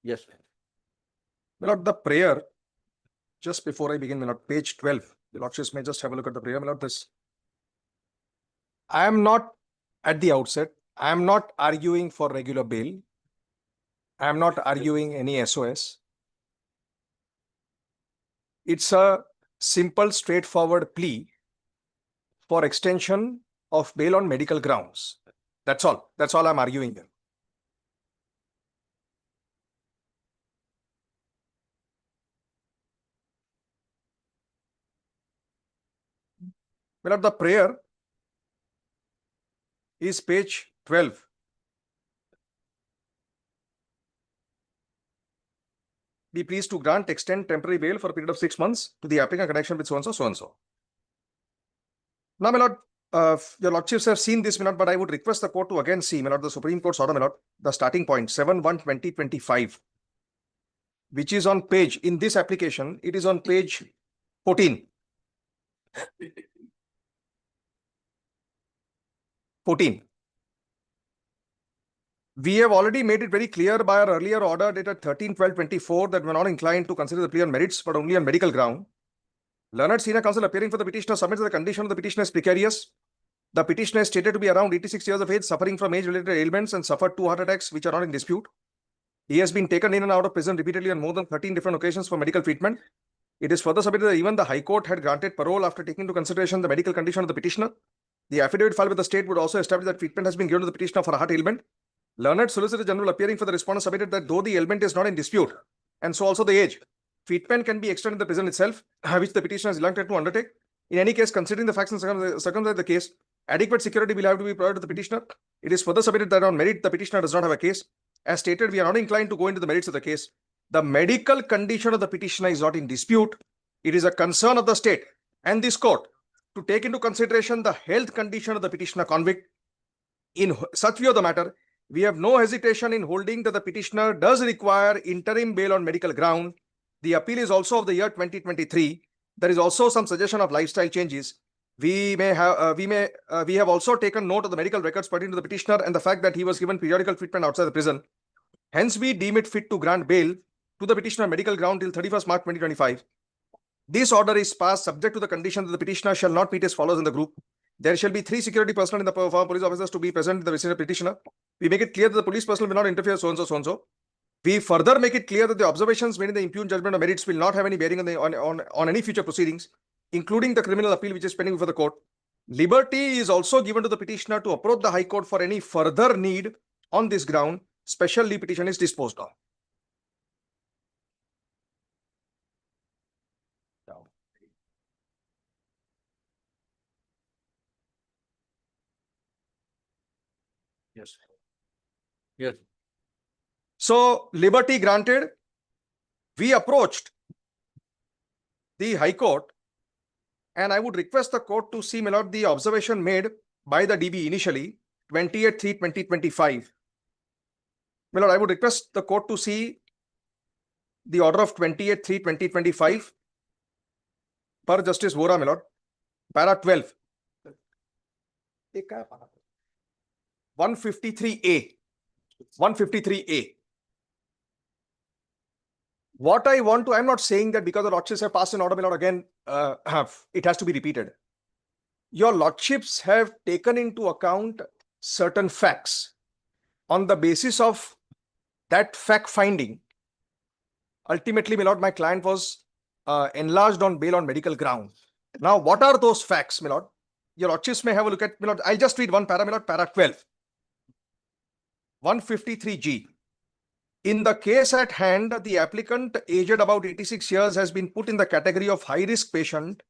Yes. My lord, the prayer, just before I begin, my lord, page 12. The lordships may just have a look at the prayer, my lord. This. I am not at the outset. I am not arguing for regular bail. I am not arguing any SOS. It's a simple, straightforward plea for extension of bail on medical grounds. That's all. That's all I'm arguing here. My lord, the prayer is page 12. Be pleased to grant, extend temporary bail for a period of 6 months to the applicant in connection with so-and-so, so-and-so. Now, my lord, your lordships have seen this, my lord, but I would request the court to again see, my lord, the Supreme Court's order, my lord, the starting point, 7/1/2025, which is on page, in this application, it is on page 14. 14. We have already made it very clear by our earlier order dated 13/12/24 that we're not inclined to consider the plea on merits, but only on medical ground. Learned senior counsel appearing for the petitioner submits that the condition of the petitioner is precarious. The petitioner is stated to be around 86 years of age, suffering from age-related ailments and suffered 2 heart attacks, which are not in dispute. He has been taken in and out of prison repeatedly on more than 13 different occasions for medical treatment. It is further submitted that even the High Court had granted parole after taking into consideration the medical condition of the petitioner. The affidavit filed with the state would also establish that treatment has been given to the petitioner for a heart ailment. Learned Solicitor General appearing for the respondent submitted that though the ailment is not in dispute, and so also the age, treatment can be extended in the prison itself, which the petitioner is elected to undertake. In any case, considering the facts and circumstances of the case, adequate security will have to be provided to the petitioner. It is further submitted that on merit, the petitioner does not have a case. As stated, we are not inclined to go into the merits of the case. The medical condition of the petitioner is not in dispute. It is a concern of the state and this court to take into consideration the health condition of the petitioner convict. In such view of the matter, we have no hesitation in holding that the petitioner does require interim bail on medical ground. The appeal is also of the year 2023. There is also some suggestion of lifestyle changes. We have also taken note of the medical records pertaining to the petitioner and the fact that he was given periodical treatment outside the prison. Hence, we deem it fit to grant bail to the petitioner on medical ground till 31st March 2025. This order is passed subject to the condition that the petitioner shall not meet as follows in the group. There shall be 3 security personnel in the form police officers to be present in the vicinity of petitioner. We make it clear that the police personnel will not interfere so-and-so, so-and-so. We further make it clear that the observations made in the impugned judgment of merits will not have any bearing on any future proceedings, including the criminal appeal which is pending before the court. Liberty is also given to the petitioner to approach the High Court for any further need on this ground. Special leave petition is disposed of. Yes. Yes. So, liberty granted. We approached the High Court, and I would request the court to see, my lord, the observation made by the DB initially, 28/3/2025. My lord, I would request the court to see the order of 28/3/2025 per Justice Vora, my lord, para 12. 153A. 153A. What I want to, I'm not saying that because the lordships have passed an order, my lord, again, it has to be repeated. Your lordships have taken into account certain facts. On the basis of that fact finding, ultimately, my lord, my client was enlarged on bail on medical ground. Now, what are those facts, my lord? Your lordships may have a look at, my lord. I'll just read one para, my lord, para 12. 153G. In the case at hand, the applicant aged about 86 years has been put in the category of high-risk patient.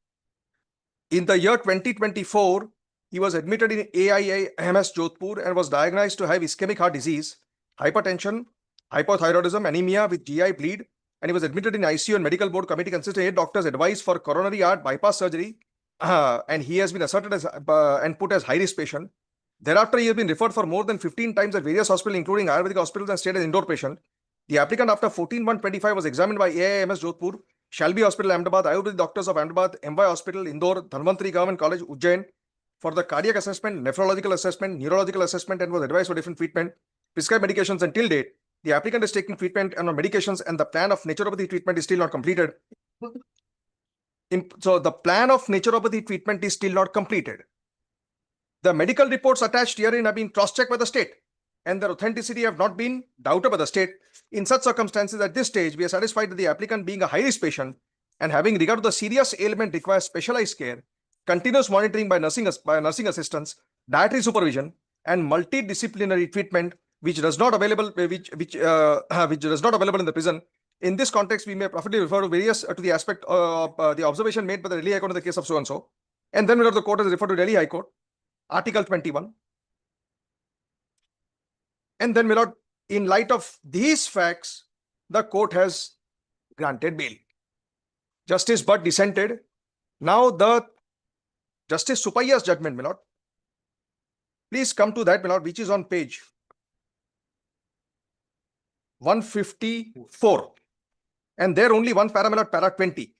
In the year 2024, he was admitted in AIIMS Jodhpur and was diagnosed to have ischemic heart disease, hypertension, hypothyroidism, anemia with GI bleed, and he was admitted in ICU and medical board committee consisting of 8 doctors advised for coronary artery bypass surgery, and he has been asserted as and put as high-risk patient. Thereafter, he has been referred for more than 15 times at various hospitals, including Ayurvedic hospitals, and stayed as indoor patient. The applicant, after 14/1/25, was examined by AIIMS Jodhpur, Shalby Hospital, Ahmedabad, Ayurvedic doctors of Ahmedabad, MY Hospital, Indore, Dhanvantari Government College, Ujjain, for the cardiac assessment, nephrological assessment, neurological assessment, and was advised for different treatment, prescribed medications until date. The applicant is taking treatment and on medications, and the plan of naturopathy treatment is still not completed. So the plan of naturopathy treatment is still not completed. The medical reports attached herein have been cross-checked by the state, and their authenticity have not been doubted by the state. In such circumstances, at this stage, we are satisfied that the applicant, being a high-risk patient and having regard to the serious ailment, requires specialized care, continuous monitoring by nursing assistants, dietary supervision, and multidisciplinary treatment, which does not available which does not available in the prison. In this context, we may properly refer to various to the aspect of the observation made by the Delhi High Court in the case of so and so, and then the court has referred to Delhi High Court, Article 21. And then, my lord, in light of these facts, the court has granted bail. Justice Bhatt dissented. Now the Justice Supaiya's judgment, my lord. Please come to that, my lord, which is on page 154. And there only one para, my lord, para 20.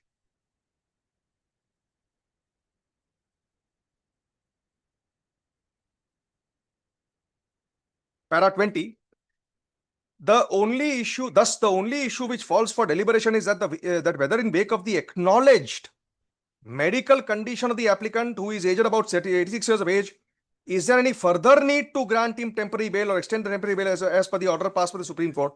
Para 20. The only issue which falls for deliberation is that that whether in wake of the acknowledged medical condition of the applicant, who is aged about 86 years of age, is there any further need to grant him temporary bail or extend the temporary bail as per the order passed by the Supreme Court?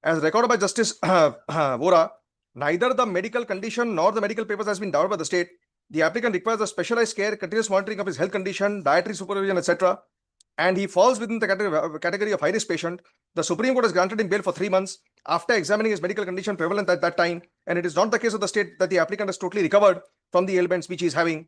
As recorded by Justice Vora, neither the medical condition nor the medical papers has been doubted by the state. The applicant requires a specialized care, continuous monitoring of his health condition, dietary supervision, etc., and he falls within the category of high-risk patient. The Supreme Court has granted him bail for 3 months after examining his medical condition prevalent at that time, and it is not the case of the state that the applicant has totally recovered from the ailments which he is having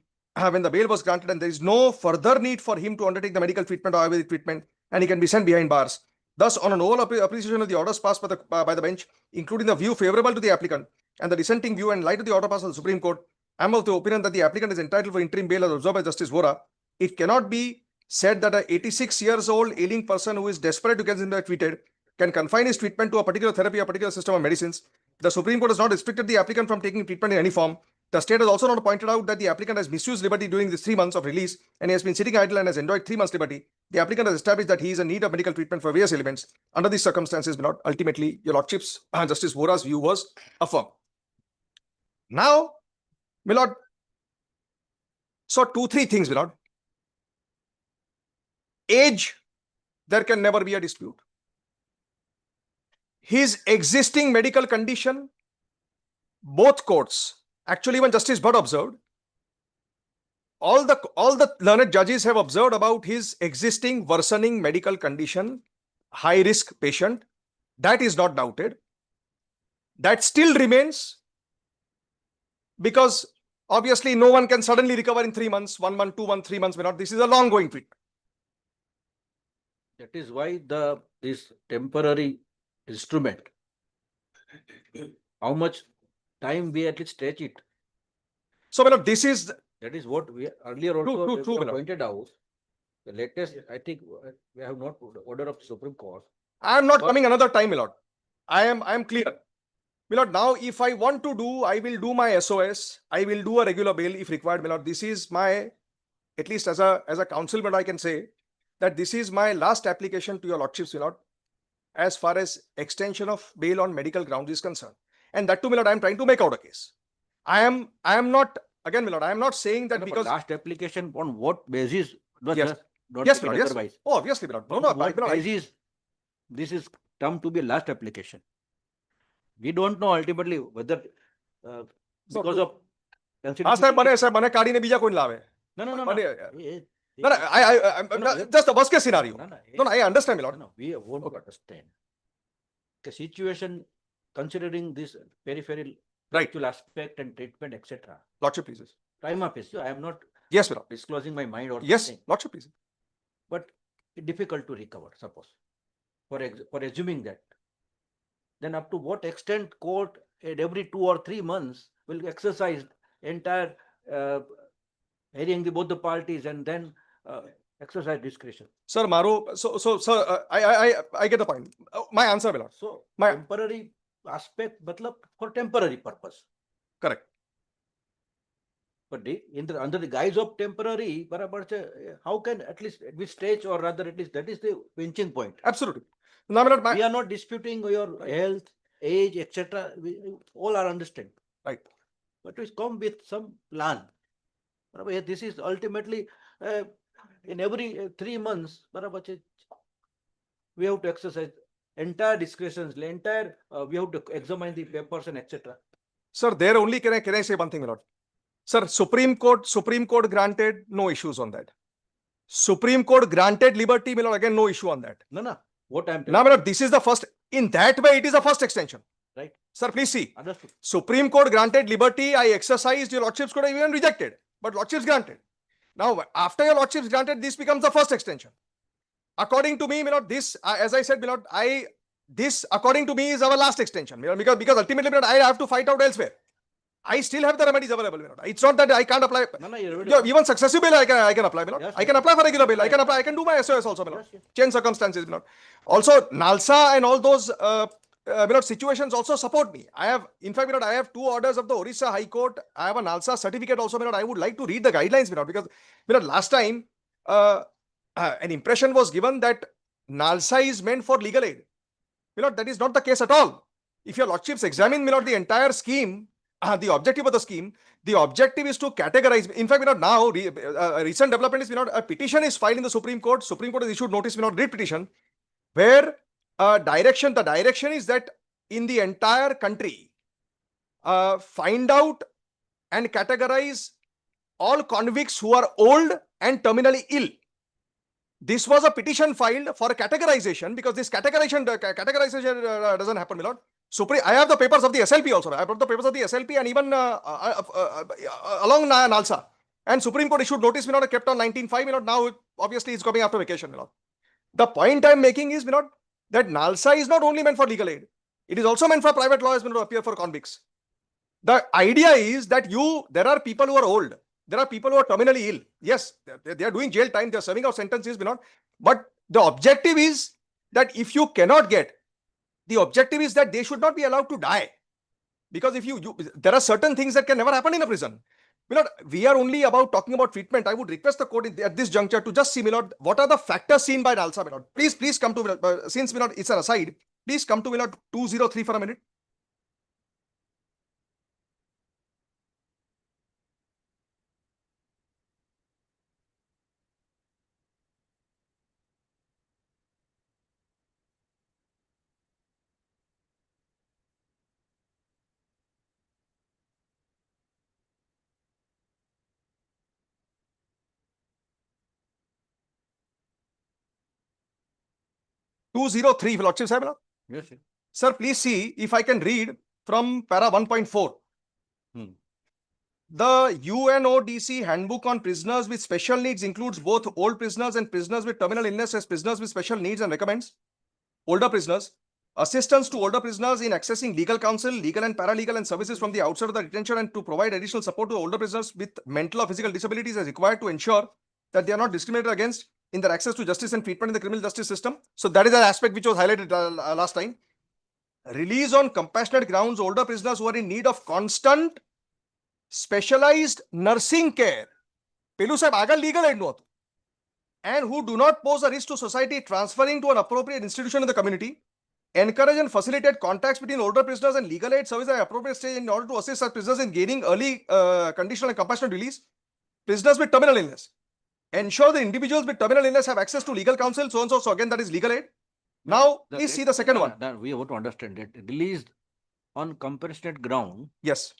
when the bail was granted, and there is no further need for him to undertake the medical treatment or Ayurvedic treatment, and he can be sent behind bars. Thus, on an overall appreciation of the orders passed by the bench, including the view favorable to the applicant and the dissenting view, and in light of the order passed by the Supreme Court, I am of the opinion that the applicant is entitled for interim bail as observed by Justice Vora. It cannot be said that an 86 years old ailing person who is desperate to get himself treated can confine his treatment to a particular therapy, a particular system of medicines. The Supreme Court has not restricted the applicant from taking treatment in any form. The state has also not pointed out that the applicant has misused liberty during these 3 months of release, and he has been sitting idle and has enjoyed 3 months liberty. The applicant has established that he is in need of medical treatment for various ailments. Under these circumstances, my lord, ultimately, your lordships, Justice Vora's view was affirmed. Now, my lord, so 2-3 things, my lord. Age, there can never be a dispute. His existing medical condition, both courts, actually even Justice Bhatt observed, all the learned judges have observed about his existing worsening medical condition, high risk patient. That is not doubted. That still remains, because obviously no one can suddenly recover in 3 months, 1 month, 2 months, 3 months. This is a long going treatment. That is why this temporary instrument, how much time we at least stretch it. So, this is That is what we earlier also True, pointed out. The latest, I think, we have not order of Supreme Court. I am not coming another time, my lord. I am clear. My lord, now if I want to do, I will do my SOS. I will do a regular bail if required, my lord. This is my, at least as a councilman, I can say that this is my last application to your lordships, my lord, as far as extension of bail on medical grounds is concerned. And that too, my lord, I am trying to make out a case. I am not, again, my lord, I am not saying that because last application on what basis? Yes, my lord, yes. Oh, obviously, my lord. No, what basis this is termed to be last application? We don't know ultimately whether because of just the worst case scenario. No, I understand, my lord. No, we won't understand the situation considering this peripheral aspect and treatment, etc. Lordship, please. Time of issue. I am not disclosing my mind or yes, something. lordship, please. But it's difficult to recover, suppose. For assuming that, then up to what extent court at every 2 or 3 months will exercise entire hearing both the parties and then exercise discretion. Sir, Maro, sir, I get the point. My answer, my lord. So temporary aspect, matlab for temporary purpose. Correct. But under the guise of temporary, how can at least at which stage, or rather at least that is the pinching point. Absolutely. Now, my lord, We are not disputing your health, age, etc. We all are understand. right. But we come with some plan. This is ultimately in every 3 months. We have to exercise entire discretions, entire we have to examine the papers and etc. Sir, there only can I say one thing, my lord? Sir, Supreme Court granted, no issues on that. Supreme Court granted liberty, my lord, again, no issue on that. No. What I'm telling. Now, my lord, this is the first, in that way, it is the first extension. Right. Sir, please see. Understood. Supreme Court granted liberty, I exercised, your lordships could have even rejected, but lordships granted. Now, after your lordships granted, this becomes the first extension. According to me, my lord, this, as I said, my lord, this, according to me, is our last extension, my lord, because ultimately, my lord, I have to fight out elsewhere. I still have the remedies available, my lord. It's not that I can't apply. No, even successive bail I can apply, my lord. Yes, I can apply for regular bail. I can apply. I can do my SOS also, my lord. Yes. Change circumstances, my lord. Also, NALSA and all those my lord, situations also support me. I have, in fact, my lord, I have 2 orders of the Orissa High Court. I have a NALSA certificate also, my lord. I would like to read the guidelines, my lord, because, my lord, last time an impression was given that NALSA is meant for legal aid. My lord, that is not the case at all. If your lordships examine, my lord, the entire scheme, the objective of the scheme, the objective is to categorize. In fact, now recent development is, a petition is filed in the Supreme Court. Supreme Court has issued notice, read petition, where the direction is that in the entire country, find out and categorize all convicts who are old and terminally ill. This was a petition filed for a categorization, because this categorization doesn't happen, my lord. I have the papers of the SLP also. I brought the papers of the SLP and even along NALSA. And Supreme Court issued notice, kept on 19.5, now obviously it's coming after vacation, my lord. The point I'm making is, that NALSA is not only meant for legal aid. It is also meant for private lawyers to appear for convicts. The idea is that there are people who are old. There are people who are terminally ill. Yes, they are doing jail time. They are serving out sentences, but the objective is that if you cannot get, the objective is that they should not be allowed to die. Because if there are certain things that can never happen in a prison. We are only talking about treatment. I would request the court at this juncture to just see, what are the factors seen by NALSA, Please come to, since, it's an aside, please come to, 203 for a minute. (203), lordships, Yes. Sir, please see if I can read from para 1.4. The UNODC handbook on prisoners with special needs includes both old prisoners and prisoners with terminal illness as prisoners with special needs, and recommends older prisoners, assistance to older prisoners in accessing legal counsel, legal and paralegal and services from the outside of the detention, and to provide additional support to older prisoners with mental or physical disabilities as required to ensure that they are not discriminated against in their access to justice and treatment in the criminal justice system. So that is an aspect which was highlighted last time. Release on compassionate grounds older prisoners who are in need of constant specialized nursing care. Pelu sahib agar legal aid no, and who do not pose a risk to society, transferring to an appropriate institution in the community. Encourage and facilitate contacts between older prisoners and legal aid service at appropriate stage in order to assist such prisoners in gaining early conditional and compassionate release. Prisoners with terminal illness. Ensure the individuals with terminal illness have access to legal counsel, so and so. So again, that is legal aid. Now, please see the second one. We have to understand it. Released on compassionate ground. Yes.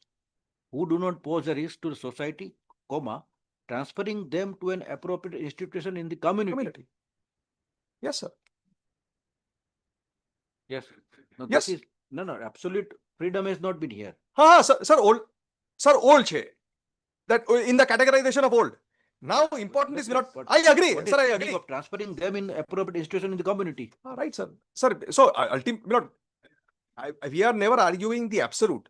Who do not pose a risk to the society, transferring them to an appropriate institution in the community. Yes, sir. Yes. No, yes. Absolute freedom has not been here. Sir, old che. That in the categorization of old. Now, important is not. I agree, sir. I agree. Of transferring them in appropriate institution in the community. Right, sir. Sir, so ultimately, we are never arguing the absolute.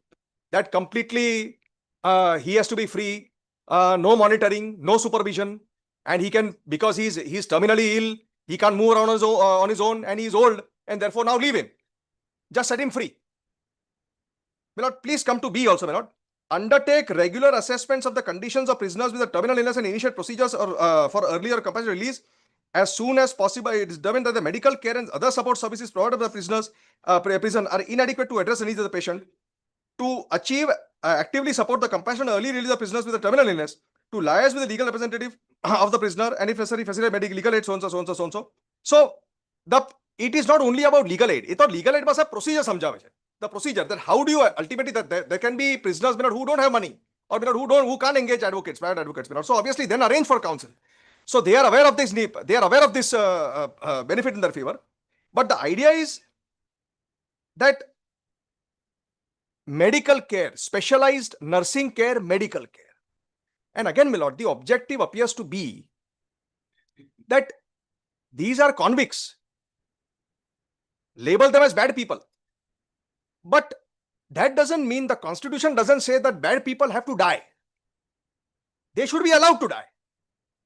That completely he has to be free, no monitoring, no supervision, and he can, because he's terminally ill, he can't move around on his own, and he's old, and therefore now leave him. Just set him free. My lord, please come to B also, my lord. undertake regular assessments of the conditions of prisoners with a terminal illness and initiate procedures or for earlier compulsory release as soon as possible. It is determined that the medical care and other support services provided by the prisoners prison are inadequate to address the needs of the patient. To achieve actively support the compassionate early release of prisoners with a terminal illness, to liaise with the legal representative of the prisoner, and if necessary facilitate medical legal aid, so and so, so and so, so and so. So the it is not only about legal aid. It not legal aid was a procedure समझावे છે. The procedure that how do you ultimately that there can be prisoners who don't have money or who can't engage advocates, private advocates. So obviously then arrange for counsel. So they are aware of this need. They are aware of this benefit in their favor. But the idea is that medical care, specialized nursing care, medical care. And again, my lord, the objective appears to be that these are convicts. Label them as bad people. But that doesn't mean the constitution doesn't say that bad people have to die. They should be allowed to die.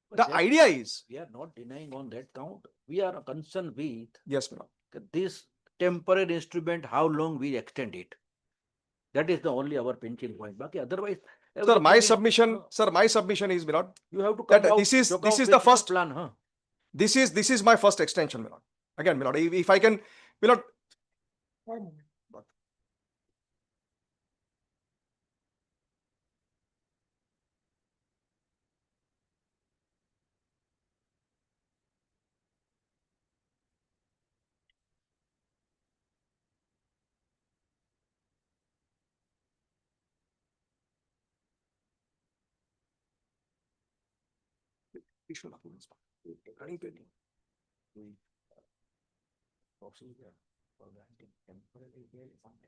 But The that- idea is, We are not denying on that count. We are concerned with yes, my lord. this temporary instrument, how long we extend it. That is the only our pinching point. Baki otherwise, Sir, everything my is- submission is, my lord, You have to come that out, this is come this out is with the a first plan, huh? this is my first extension, my lord. Again, my lord, if I can, my lord. Procedure for granting temporary bail fund.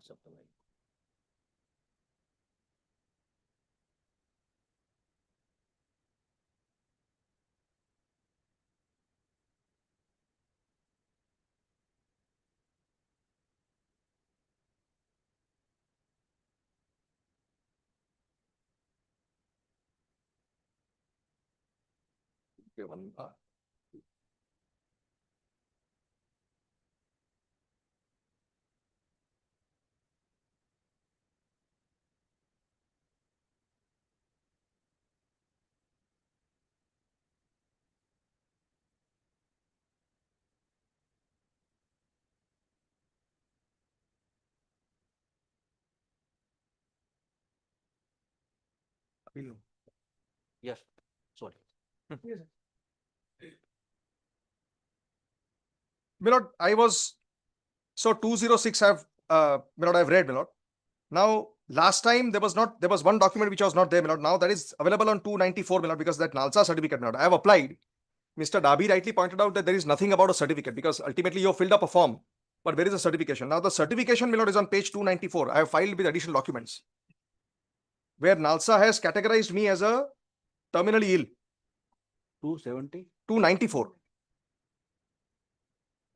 Supply. Yes, sorry. My lord, I was so 206 have my lord, I've read, my lord. Now, last time there was one document which was not there, my lord. Now that is available on 294, my lord, because that NALSA certificate, my lord. I have applied. Mr. Dabi rightly pointed out that there is nothing about a certificate because ultimately you have filled up a form, but where is the certification? Now the certification, my lord, is on page 294. I have filed with additional documents where NALSA has categorized me as a terminally ill. 270 294.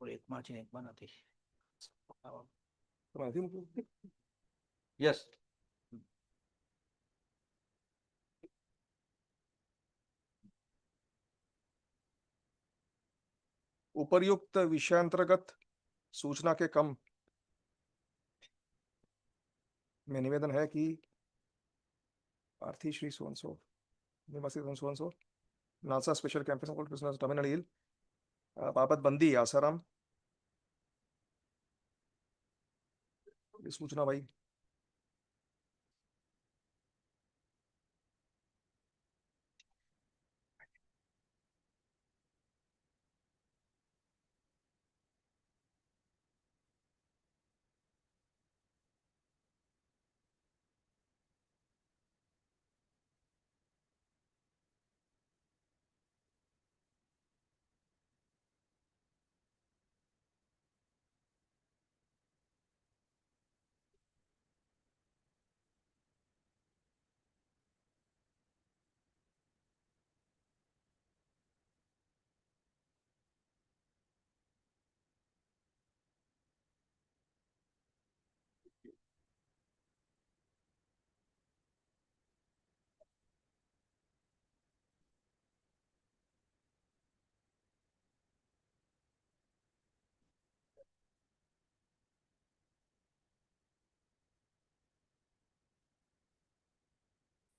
એકમાં છે ને એકમાં નથી. Yes. उपर्युक्त विषयांतर्गत सूचना के कम में निवेदन है कि प्रार्थी श्री सोनसो निवासी सोनसो नालसा special campus of business terminal हिल बाबत बंदी आसाराम ये सूचना भाई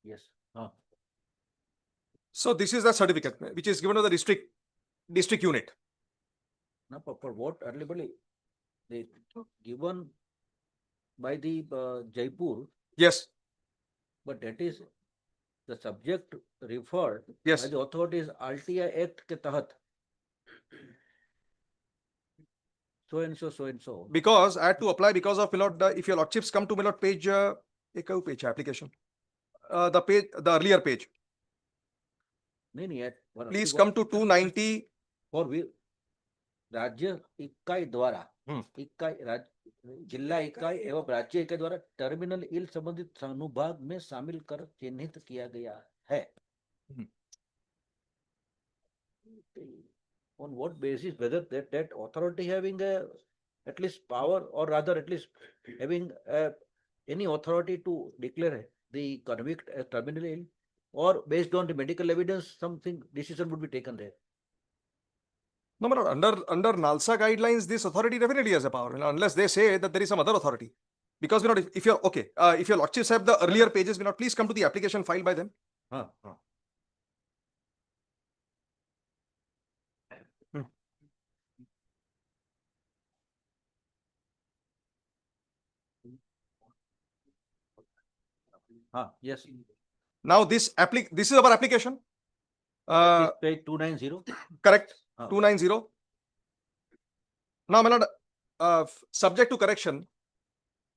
Yes. So this is the certificate which is given to the district unit. Now, for what earlier they given by the Jaipur, Yes, but that is the subject referred by yes. the authorities RTI Act के तहत so and so, so and so. Because I had to apply because of if your lordships come to page page application. The page, the earlier page. नहीं Please come to 290. for राज्य इकाई द्वारा इकाई जिला इकाई एवं राज्य इकाई द्वारा टर्मिनल इल संबंधित अनुभाग में शामिल कर चिन्हित किया गया है. On what basis whether that authority having at least power or rather at least having any authority to declare the convict as terminally ill, or based on the medical evidence something decision would be taken there. No, under NALSA guidelines, this authority definitely has a power, unless they say that there is some other authority. Because if you're okay, if your lordships have the earlier pages, please come to the application filed by them. Yes. Now this is our application. Page 290. Correct. 290. Now, my lord, subject to correction,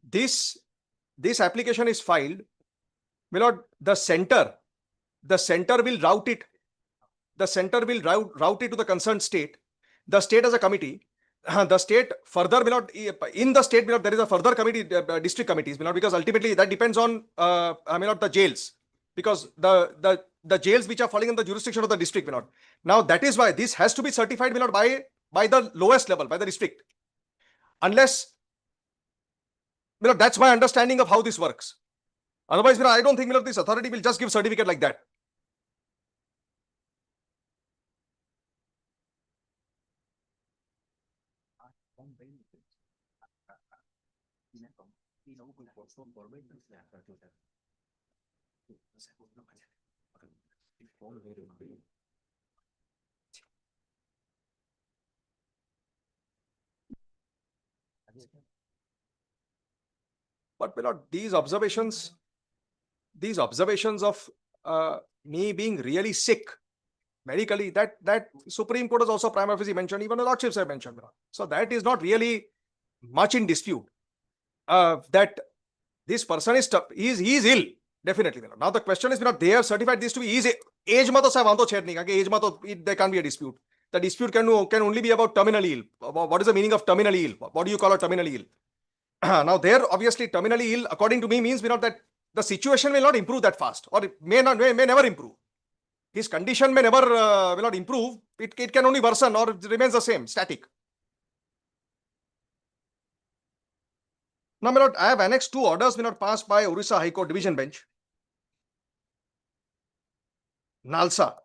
this application is filed. My lord, the center will route it. The center will route it to the concerned state. The state as a committee. The state further will not in the state will not, there is a further committee, district committees will not, because ultimately that depends on the jails, because the jails which are falling in the jurisdiction of the district will not. Now that is why this has to be certified will not by the lowest level, by the district, unless that's my understanding of how this works. Otherwise I don't think this authority will just give certificate like that. But my lord, these observations of me being really sick medically, that Supreme Court has also prima facie mentioned, even the lordships have mentioned. So that is not really much in dispute. That this person is ill, definitely. Now the question is, they have certified this to be easy. Age ma to sab anto ched nahi, age ma to there can't be a dispute. The dispute can only be about terminally ill. What is the meaning of terminally ill? What do you call a terminally ill? Now there, obviously, terminally ill, according to me, means that the situation will not improve that fast, or it may never improve. His condition may never will not improve. It can only worsen, or it remains the same, static. Now, my lord, I have annexed 2 orders passed by Orissa High Court Division Bench. NALSA.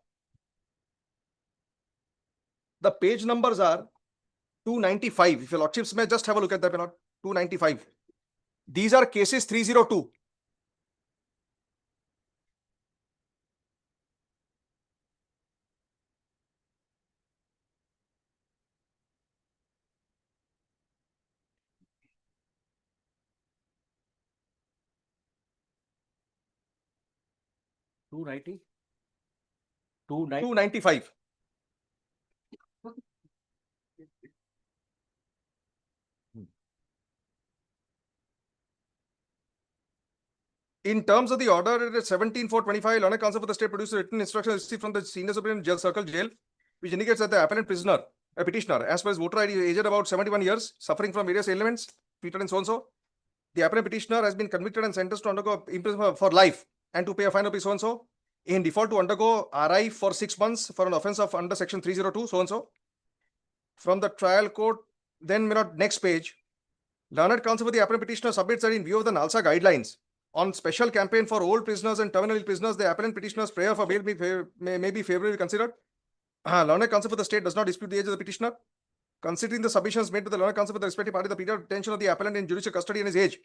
The page numbers are 295. If your lordships may just have a look at that, my lord. 295. These are cases 302. Two 295. In terms of the order, it is 17/4/25, Learned Counsel for the State produced a written instruction received from the Senior Superior Jail Circle Jail, which indicates that the appellant prisoner, a petitioner, as per his voter ID, aged about 71 years, suffering from various ailments, treated in so-and-so. The appellant petitioner has been convicted and sentenced to undergo imprisonment for life and to pay a fine of so-and-so. In default, to undergo RI for 6 months for an offence of under section 302, so-and-so. From the trial court, then next page, Learned Counsel for the appellant petitioner submits that in view of the NALSA guidelines on special campaign for old prisoners and terminal prisoners, the appellant petitioner's prayer for bail may be favorably considered. Learned Counsel for the state does not dispute the age of the petitioner. Considering the submissions made to the Learned Counsel for the respective party, the period of detention of the appellant in judicial custody and his age,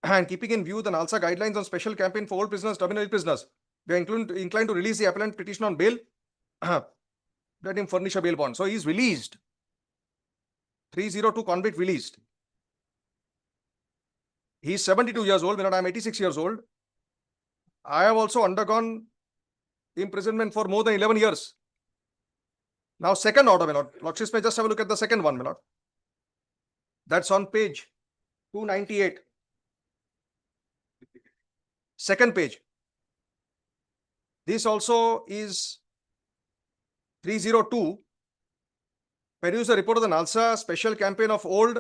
and keeping in view the NALSA guidelines on special campaign for old prisoners, terminal prisoners, we are inclined to release the appellant petition on bail. Let him furnish a bail bond. So he is released. 302 convict released. He is 72 years old. I am 86 years old. I have also undergone imprisonment for more than 11 years. Now, second order, my lord. Lordships may just have a look at the second one, my lord. That's on page 298. Second page. This also is 302. Peruse the report of the NALSA special campaign of old.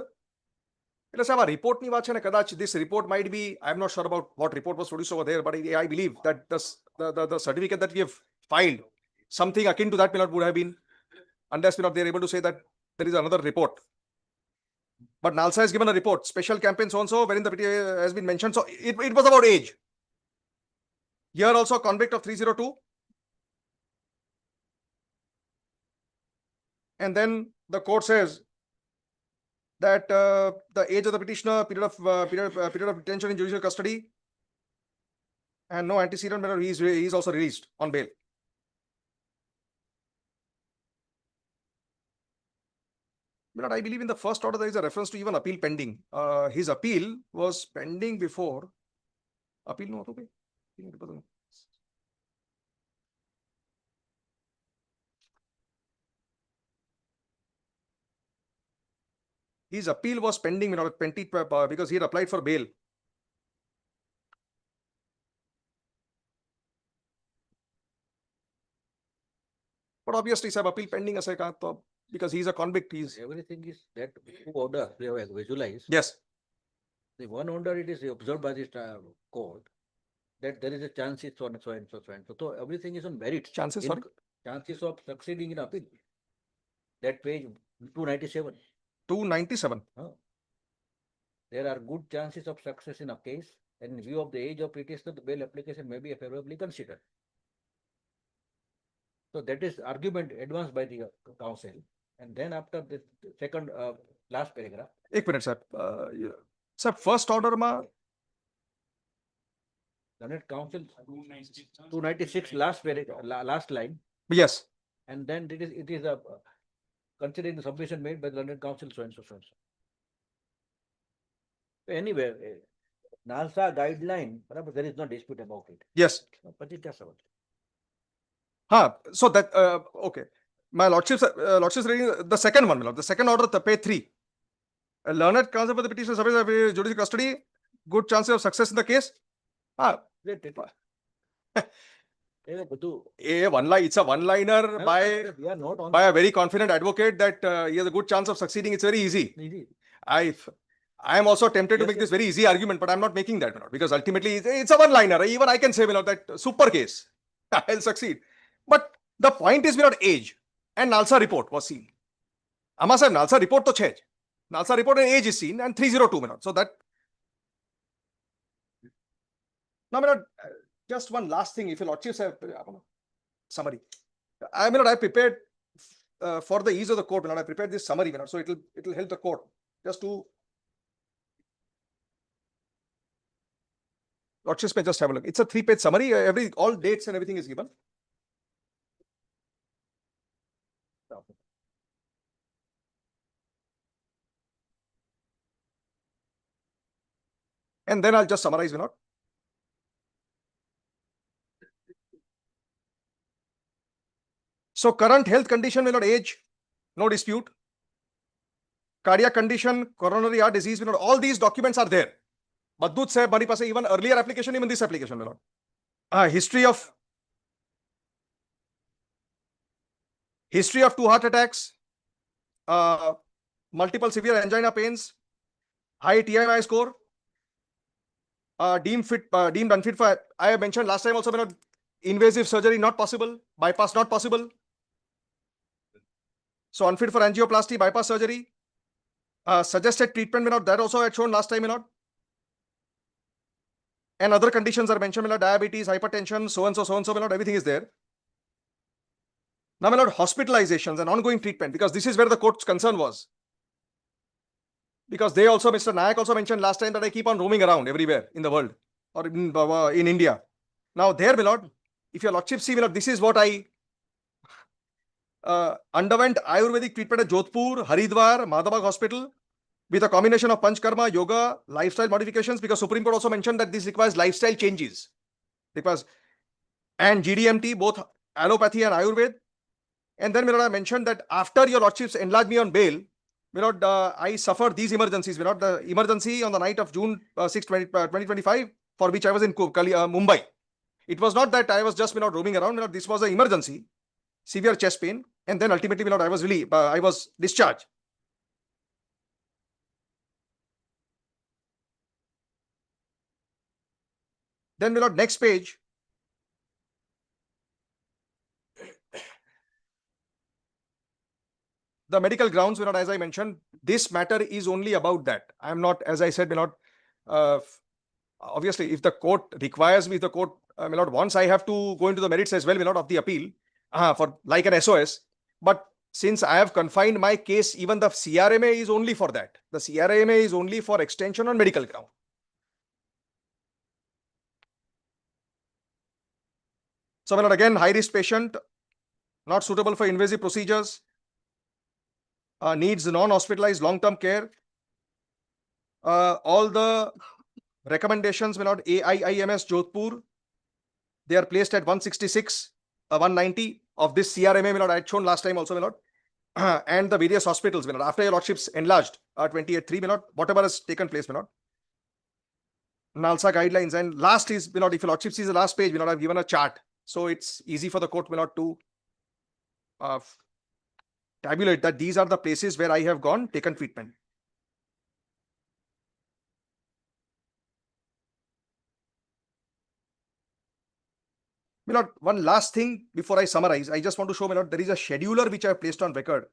Let's have a report. This report might be, I'm not sure about what report was produced over there, but I believe that the certificate that we have filed, something akin to that would have been, unless they are able to say that there is another report. But NALSA has given a report, special campaign so-and-so, wherein the PTA has been mentioned. So it was about age. Here also convict of 302. And then the court says that the age of the petitioner, period of detention in judicial custody, and no antecedent, he is also released on bail. I believe in the first order there is a reference to even appeal pending. His appeal was pending before. Appeal no auto pay. His appeal was pending because he had applied for bail. But obviously, sir, appeal pending because he's a convict. Everything is that order we have visualized. Yes. The one order it is observed by this court that there is a chance so and so and so and so. So everything is on merit. Chances of succeeding in appeal. That page 297. 297. There are good chances of success in a case, and in view of the age of petitioner, the bail application may be favorably considered. So that is argument advanced by the counsel. And then after the second last paragraph. 1 minute, sir. Sir, first order ma. Learned counsel 296 last line. Yes. And then it is a considering the submission made by the learned counsel so and so so and so. Anyway, NALSA guideline, there is no dispute about it. Yes. So that okay. My lordship's reading the second one, my lord. The second order, the page 3. A learned counsel for the petitioner subject to judicial custody, good chances of success in the case. It's a one-liner by a very confident advocate that he has a good chance of succeeding. It's very easy. I am also tempted to make this very easy argument, but I'm not making that, because ultimately it's a one-liner. Even I can say, that super case, I'll succeed. But the point is, age and NALSA report was seen. Amma sahib, NALSA report to chhe. NALSA report and age is seen, and 302 . So that. Now, just one last thing, if your lordships have summary. I prepared for the ease of the court. I prepared this summary, so it will help the court just to. Lordships may just have a look. It's a 3-page summary. All dates and everything is given. And then I'll just summarize, Vinod. So current health condition, age, no dispute. Cardiac condition, coronary heart disease, all these documents are there. Badut se bari paase even earlier application, even this application, history of 2 heart attacks, multiple severe angina pains, high TMI score, deemed unfit for, I have mentioned last time also, invasive surgery not possible, bypass not possible. So unfit for angioplasty, bypass surgery. Suggested treatment, that also I had shown last time, and other conditions are mentioned, diabetes, hypertension, so and so, everything is there. Now, hospitalizations and ongoing treatment, because this is where the court's concern was. Because they also, Mr. Nayak also mentioned last time that I keep on roaming around everywhere in the world or in India. Now, there, my lord, if your lordship see, this is what I underwent Ayurvedic treatment at Jodhpur, Haridwar, Madhavag Hospital with a combination of Panchkarma, yoga, lifestyle modifications, because Supreme Court also mentioned that this requires lifestyle changes. Because and GDMT, both allopathy and Ayurveda. And then I mentioned that after your lordships enlarged me on bail, I suffered these emergencies. The emergency on the night of June 6, 2025, for which I was in Mumbai. It was not that I was just roaming around. This was an emergency, severe chest pain, and then ultimately I was I was discharged. Then next page. The medical grounds, as I mentioned, this matter is only about that. I am not, as I said, obviously, if the court requires me, if the court wants, I have to go into the merits as well, of the appeal for like an SOS. But since I have confined my case, even the CRMA is only for that. The CRMA is only for extension on medical ground. So, again, high risk patient, not suitable for invasive procedures, needs non-hospitalized long-term care. All the recommendations, AIIMS Jodhpur, they are placed at 166, 190 of this CRMA, I had shown last time also, and the various hospitals, after your lordships enlarged, 28.3, whatever has taken place, NALSA guidelines. And last is, if your lordship sees the last page, I've given a chart. So it's easy for the court, to tabulate that these are the places where I have gone, taken treatment. One last thing before I summarize, I just want to show, there is a scheduler which I have placed on record.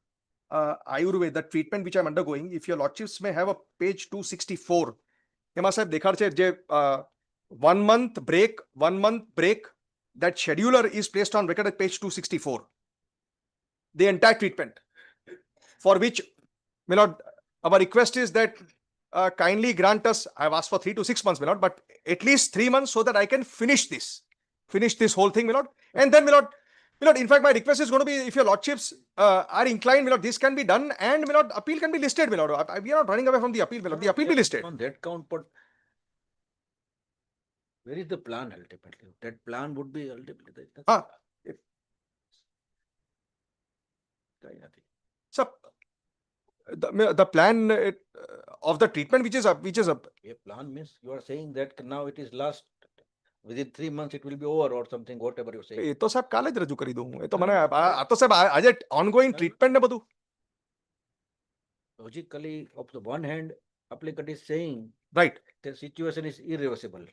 Ayurveda, the treatment which I'm undergoing. If your lordships may have a page 264, Emma Sahib, dekhar che 1 month break, that scheduler is placed on record at page 264. The entire treatment, for which, our request is that kindly grant us, I have asked for 3 to 6 months, but at least 3 months so that I can finish this whole thing, and then, in fact, my request is going to be, if your lordships are inclined, this can be done, and, appeal can be listed, we are not running away from the appeal, the appeal be listed. On that count, but where is the plan ultimately? That plan would be ultimately. So, the plan of the treatment which is up. A plan means you are saying that now it is last, within 3 months it will be over or something, whatever you say. એ તો સાહેબ કાલે જ રજૂ કરી દઉં. એ તો મને આ તો સાહેબ આજે ongoing treatment ને બધું. Logically, of the one hand, applicant is saying right, the situation is irreversible.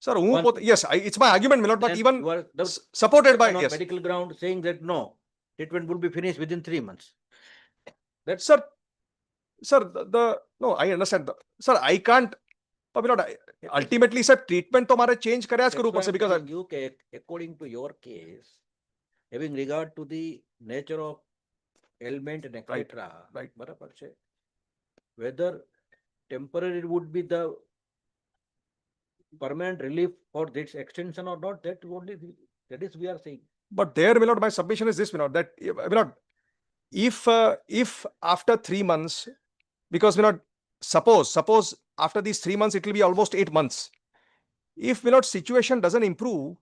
Sir, yes, it's my argument, but even supported by yes. Medical ground saying that no, treatment will be finished within 3 months. That's sir, no, I understand. Sir, I can't. Ultimately, sir, treatment to मारे change करया ज करूँ पड़से because you according to your case, having regard to the nature of ailment and etc. Right. बराबर છે. Whether temporary would be the permanent relief for this extension or not, that is we are saying. But there, my submission is this, that if after 3 months, because suppose after these 3 months it will be almost 8 months. If situation doesn't improve,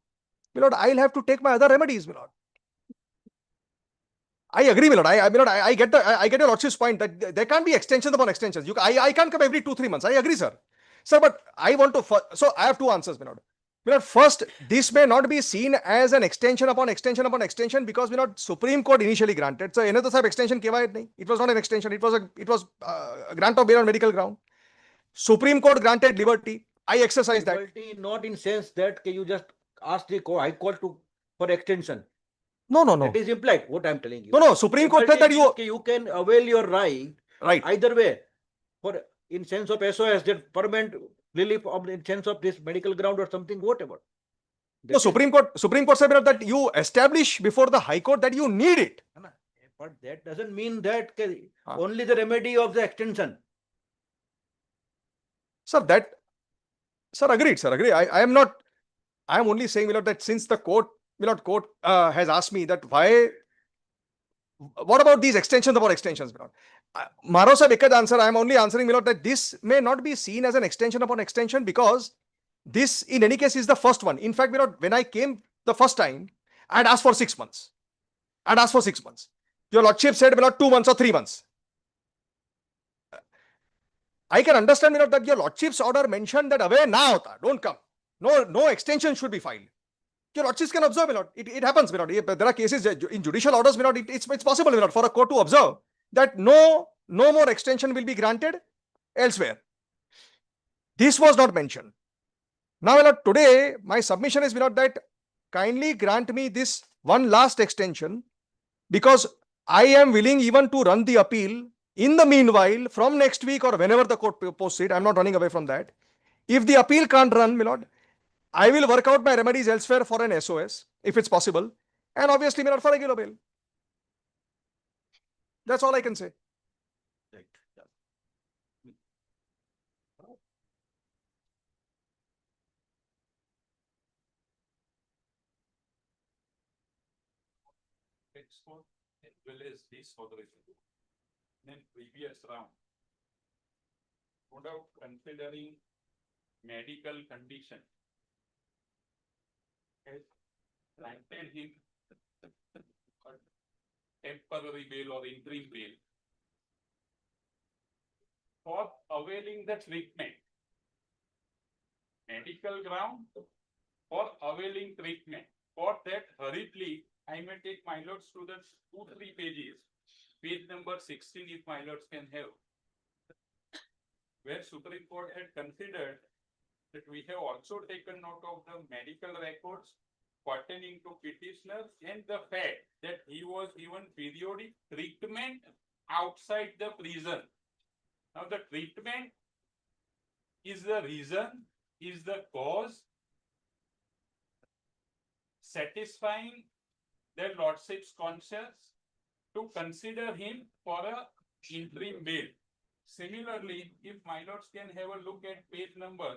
I'll have to take my other remedies, I agree, I get your lordship's point that there can't be extensions upon extensions. I can't come every 2-3 months. I agree, sir. Sir, but I want to. So I have 2 answers, First, this may not be seen as an extension upon extension upon extension because Supreme Court initially granted. So, extension it was not an extension. It was a grant of bail on medical ground. Supreme Court granted liberty. I exercised liberty, that. Not in sense that you just ask the High Court for extension. No. It is implied. What I'm telling you. No. Supreme Court said that you can avail your right. Either way, for in sense of SOS, that permanent relief of in sense of this medical ground or something, whatever. No, Supreme Court said that you establish before the High Court that you need it. But that doesn't mean that only the remedy of the extension. Sir, agreed, sir, agree. I am not, I am only saying, my lord, that since the court, has asked me that why, what about these extensions upon extensions, my lord? Maro sahab ek answer, I am only answering, my lord, that this may not be seen as an extension upon extension because this, in any case, is the first one. In fact, my lord, when I came the first time, I had asked for 6 months. I had asked for 6 months. Your lordship said, my lord, 2 months or 3 months. I can understand, my lord, that your lordship's order mentioned that away na hota, don't come. No extension should be filed. Your lordships can observe, my lord. It happens, my lord. There are cases in judicial orders, my lord. It's possible, my lord, for a court to observe that no more extension will be granted elsewhere. This was not mentioned. Now, my lord, today my submission is, my lord, that kindly grant me this one last extension because I am willing even to run the appeal in the meanwhile from next week or whenever the court posts it. I'm not running away from that. If the appeal can't run, my lord, I will work out my remedies elsewhere for an SOS if it's possible, and obviously, my lord, for regular bail. That's all I can say. Right. Yeah. Export as well as this federation. In previous round, without considering medical condition, has granted him a temporary bail or interim bail for availing the treatment. Medical ground for availing treatment. For that, hurriedly, I may take my lords to the 2-3 pages. Page number 16, if my lords can have. Where Supreme Court had considered that we have also taken note of the medical records pertaining to petitioner and the fact that he was given periodic treatment outside the prison. Now the treatment is the reason, is the cause satisfying their lordship's conscience to consider him for a interim bail. Similarly, if my lords can have a look at page number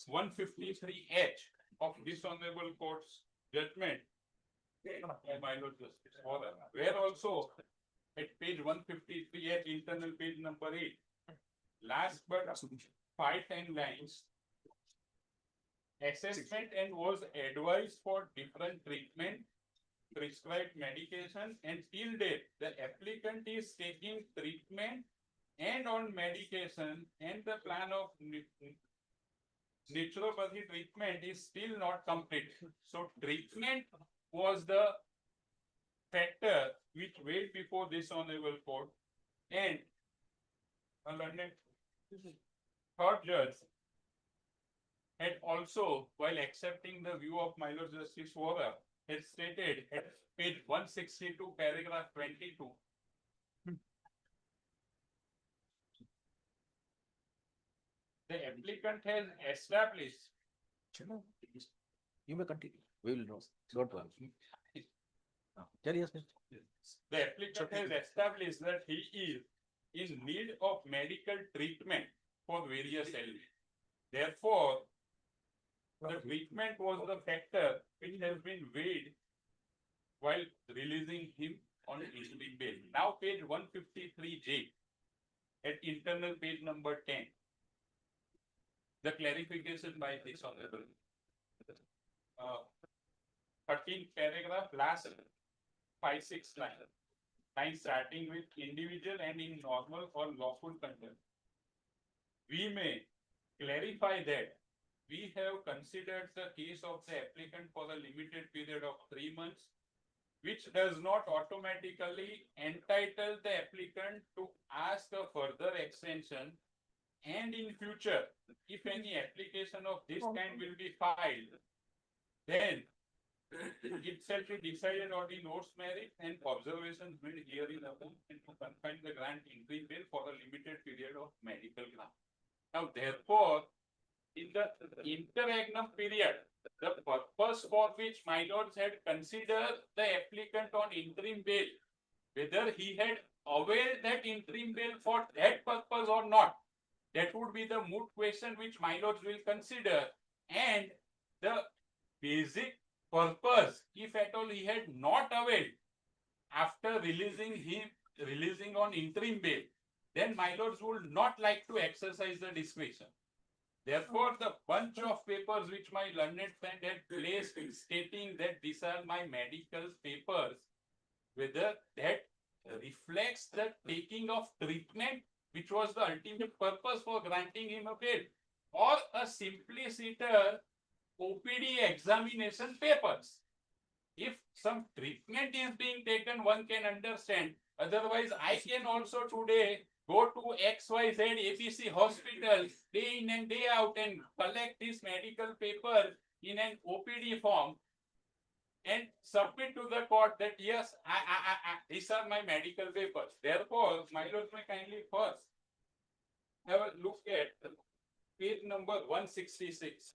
153H of this honorable court's judgment, my lord justice, where also at page 153H, internal page number 8, last but 5-10 lines, assessment and was advised for different treatment, prescribed medication, and till date the applicant is taking treatment and on medication, and the plan of naturopathy treatment is still not complete. So treatment was the factor which weighed before this honorable court, and a learned third judge had also, while accepting the view of my lord Justice Vora, had stated at page 162, paragraph 22. The applicant has established. You may continue. We will know. Don't worry. Yes, sir. The applicant has established that he is in need of medical treatment for various ailments. Therefore, the treatment was the factor which has been weighed while releasing him on interim bail. Now, page 153J at internal page number 10. The clarification by this honorable 13th paragraph, last 5-6 lines starting with individual and in normal or lawful conduct. We may clarify that we have considered the case of the applicant for a limited period of 3 months, which does not automatically entitle the applicant to ask a further extension. And in future, if any application of this kind will be filed, then itself is decided on the notes merit and observations made herein upon, and to confine the grant interim bail for a limited period of medical ground. Now, therefore, in the interregnum period, the purpose for which my lords had considered the applicant on interim bail, whether he had availed that interim bail for that purpose or not, that would be the moot question which my lords will consider. And the basic purpose, if at all he had not availed after releasing on interim bail, then my lords would not like to exercise the discretion. Therefore, the bunch of papers which my learned friend had placed stating that these are my medical papers, whether that reflects the taking of treatment, which was the ultimate purpose for granting him a bail, or a simpliciter OPD examination papers. If some treatment is being taken, one can understand. Otherwise, I can also today go to XYZ ABC hospital day in and day out and collect this medical paper in an OPD form and submit to the court that yes, these are my medical papers. Therefore, my lord may kindly first have a look at page number 166.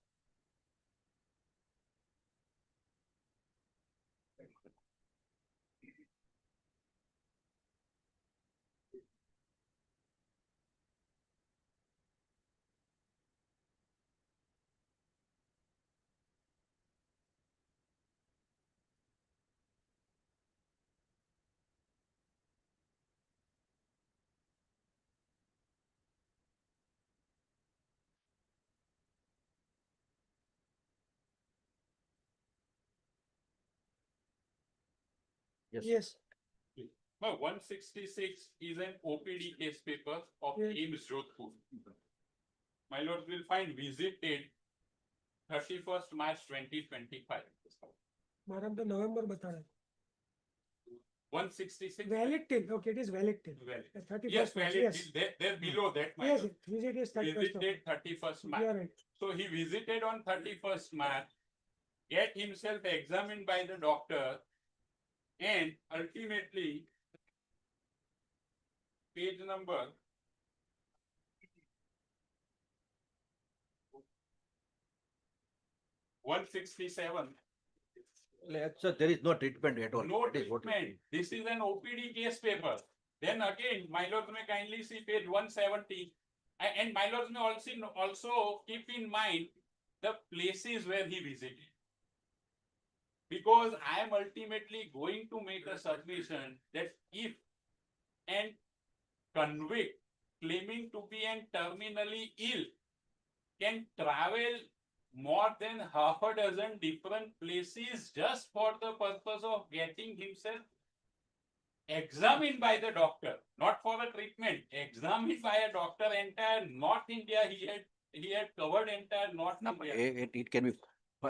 Yes. Now, 166 is an OPD case paper of Yes. AIIMS Jodhpur. My lord will find visited 31st March 2025. Madam तो नवंबर बता रहे 166. valid till okay it is valid till Valid. 31st Yes, March, valid. yes They're below that. My yes lord. visit is 31st of Visited 31st you March. are right So he visited on 31st March, get himself examined by the doctor, and ultimately, page number 167. So there is no treatment at all. No That is what it treatment. This is an OPD case paper. Then again, my lords may kindly see page 170. And my lords may also keep in mind the places where he visited. Because I am ultimately going to make a submission that if an convict claiming to be an terminally ill can travel more than half a dozen different places just for the purpose of getting himself examined by the doctor, not for a treatment, examined by a doctor. Entire North India, he had covered entire North No, India. it can be,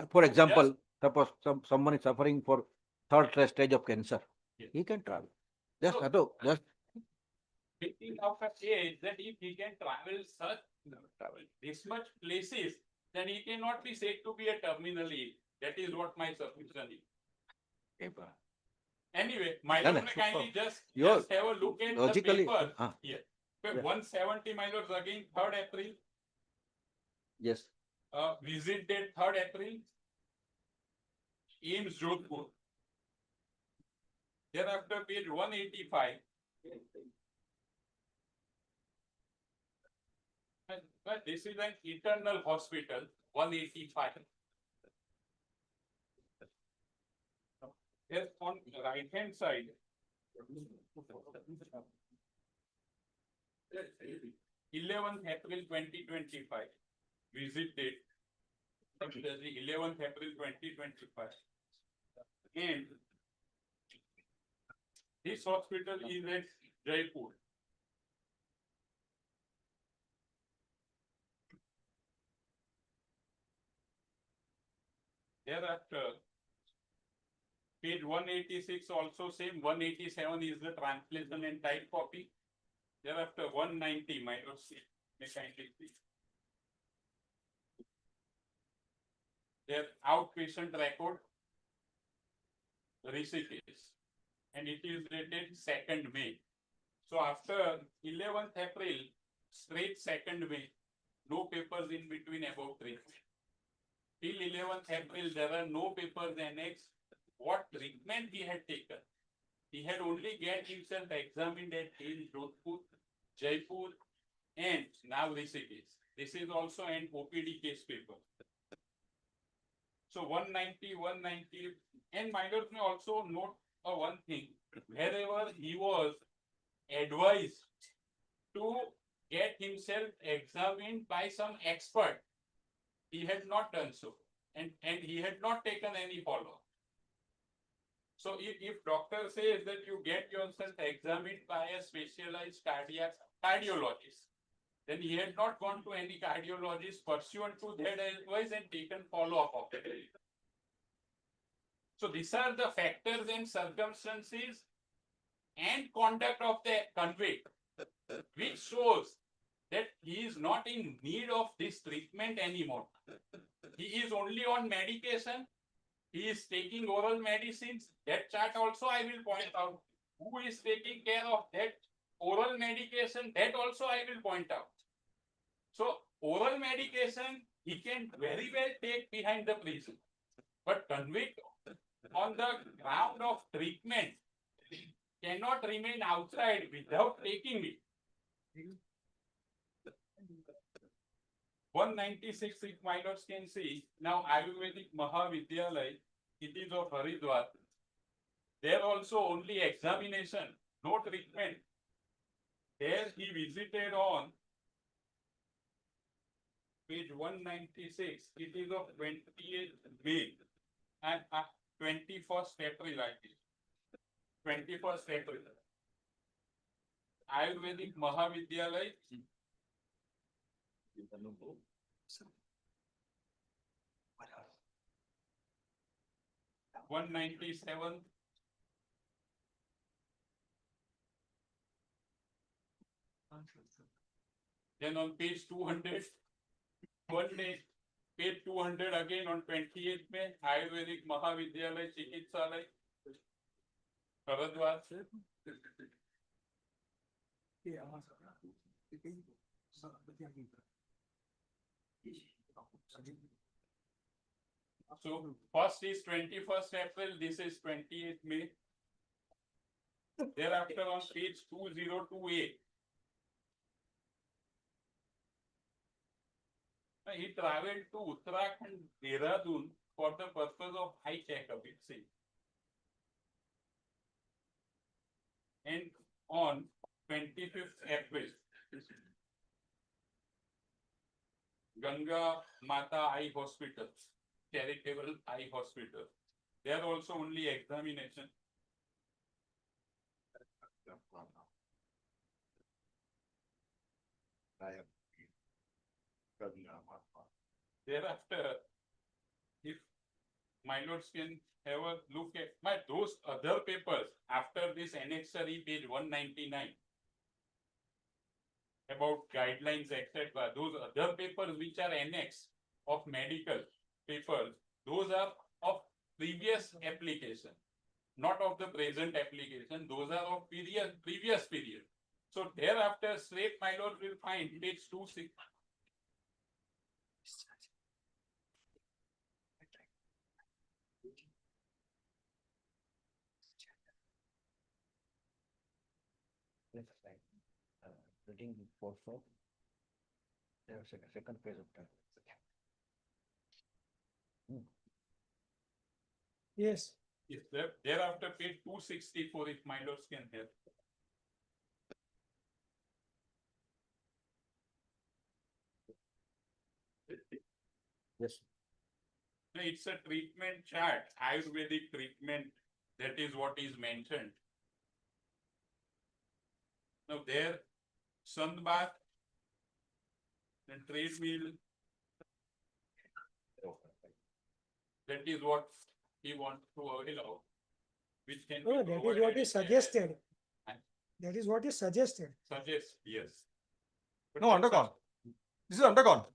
for example, suppose someone is suffering for third stage of cancer. Yes. He can travel. Just, So- just Thinking of a age that if he can travel this much places, then he cannot be said to be a terminally ill. That is what my submission is. Anyway, my No, lord no, may kindly just Your- have a look at logically, the paper. ah, Here. Yeah. 170, my lords, again, 3rd April. yes. Visit date 3rd April. AIIMS Jodhpur. Thereafter, page 185. But this is an eternal hospital, 185. Here on the right hand side. 11th April 2025. Visit date. 11th April 2025. And this hospital is at Jaipur. Thereafter, page 186 also same, 187 is the translation and type copy. Thereafter, 190, my lord, see, may kindly see. Their outpatient record, receipt is, and it is dated 2nd May. So after 11th April, straight 2nd May, no papers in between about 3. Till 11th April, there are no papers annexed. What treatment he had taken? He had only get himself examined at AIIMS Jodhpur, Jaipur, and now Rishikesh. This is also an OPD case paper. So 190, 190, and my lord may also note one thing, wherever he was advised to get himself examined by some expert, he had not done so, and he had not taken any follow-up. So if doctor says that you get yourself examined by a specialized cardiologist, then he had not gone to any cardiologist pursuant to that advice and taken follow-up of it. So these are the factors and circumstances and conduct of the convict, which shows that he is not in need of this treatment anymore. He is only on medication. He is taking oral medicines. That chart also I will point out. Who is taking care of that oral medication? That also I will point out. So oral medication he can very well take behind the prison, but convict on the ground of treatment cannot remain outside without taking it. 196, if my lords can see, now Ayurvedic Mahavidyalaya, it is of Haridwar. There also only examination, no treatment. There he visited on page 196, it is of 28th May and 21st April, I think. 21st April. Ayurvedic Mahavidyalaya. 197. Then on page 200, one day, page 200 again on 28th May, Ayurvedic Mahavidyalaya Chikitsalaya, Haridwar. So first is 21st April, this is 28th May. Thereafter on page 2028. He traveled to Uttarakhand, Dehradun for the purpose of eye checkup, it seems. And on 25th April, Ganga Mata Eye Hospital, Charitable Eye Hospital. There also only examination. Thereafter, if my lords can have a look at those other papers after this annexary page 199 about guidelines, etc. Those other papers which are annex of medical papers, those are of previous application, not of the present application. Those are of previous period. So thereafter, straight my lord will find page 26. Reading also. There's a second phase of time. Yes. Yes, thereafter page 264 if my lords can help. Yes. No, it's a treatment chart, Ayurvedic treatment. That is what is mentioned. Now there, sun bath, then treadmill. That is what he wants to allow, which can No, be that is provided what is in suggested. And- That is what is suggested. Suggest, yes. But No, that's undergone. This is undergone.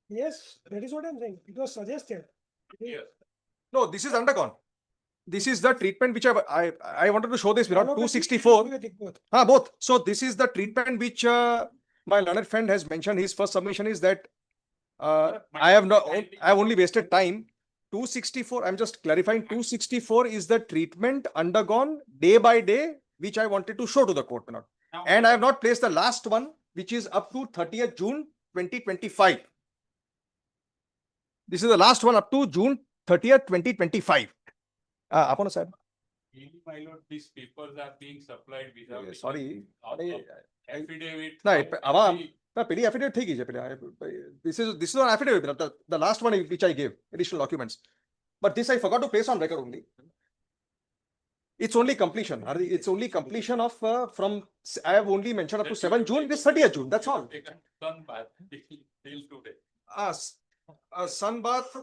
Yes, that is what I'm saying. It was suggested. Yes. No, this is undergone. This is the treatment which I wanted to show this without Allopathic, 264. allopathic both. Both. So this is the treatment which my learned friend has mentioned. His first submission is that I have only wasted time. 264, I'm just clarifying, 264 is the treatment undergone day by day, which I wanted to show to the court. Now, And I have not placed the last one, which is up to 30th June 2025. This is the last one up to June 30th, 2025. Upon a side. Really, my lord, these papers are being supplied without. Sorry. Affidavit. No, of આવા every- પેલી affidavit થઈ ગઈ છે પેલી. This is an affidavit, the last one which I gave, additional documents. But this I forgot to place on record only. It's only completion. It's only completion of from. I have only mentioned up to 7 June. This 30th June. That's all. Taken sunbath till today. Sunbath.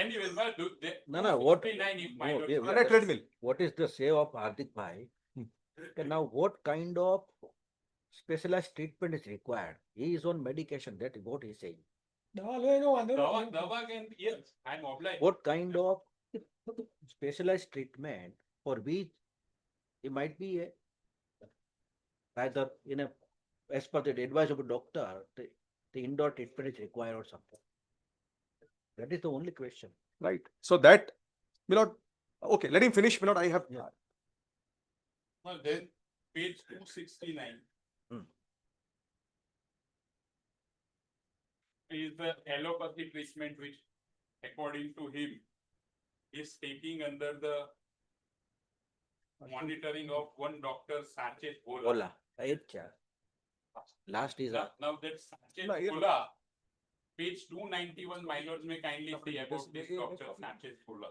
Anyways, but do they? No, no, what- 59 if my no, lord. yeah, On a treadmill. What is the say of Hardik Bhai? Okay, now what kind of specialized treatment is required? He is on medication, that is what he is saying. દવા લો એનો વાંધો Dava, નથી. Dava can, yes, I'm obliged. What kind of specialized treatment for which he might be a, either in a, as per the advice of a doctor, the indoor treatment is required or something. That is the only question. Right. So that, Milord. Okay, let him finish, Milord. I have. Yeah. Well, then, page 269. Hmm. Is the allopathy treatment which, according to him, is taking under the monitoring of one doctor, Sanchez Bola. Ola, अच्छा. Last is a, Now that Sanchez No, yeah. Bola, page 291, my lords may kindly say about this doctor, Sanchez Bola.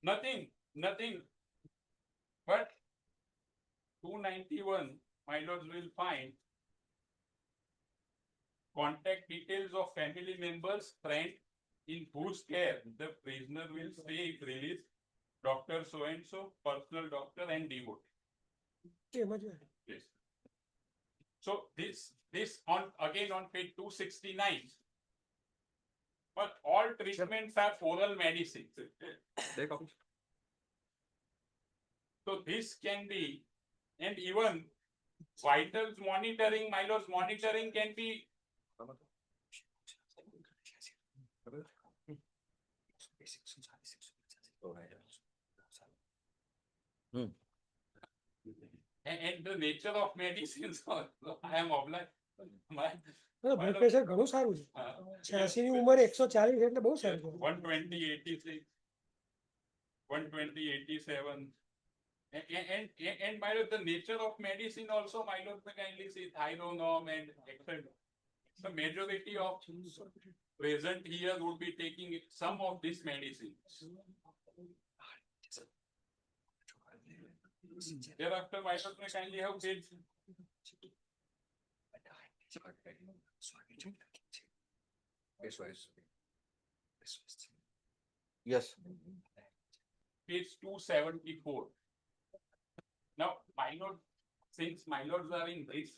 Nothing. But 291, my lords will find contact details of family members, friend in whose care the prisoner will stay if released. Doctor so and so, personal doctor and devotee. એમાં જ. Yes. So this on again on page 269. But all treatments are oral medicine. So this can be, and even vitals monitoring, my lords, monitoring can be. And the nature of medicines, I am obliged. Blood pressure ઘણું સારું છે. 86 ની ઉંમરે 140 એટલે બહુ સારું છે. 120, 86, 120, 87. And my lord, the nature of medicine also, my lord, may kindly see Thyronorm and etc. The majority of present here would be taking some of this medicine. Thereafter, my lord, may kindly have page. yes. Page 274. Now, my lord, since my lords are in this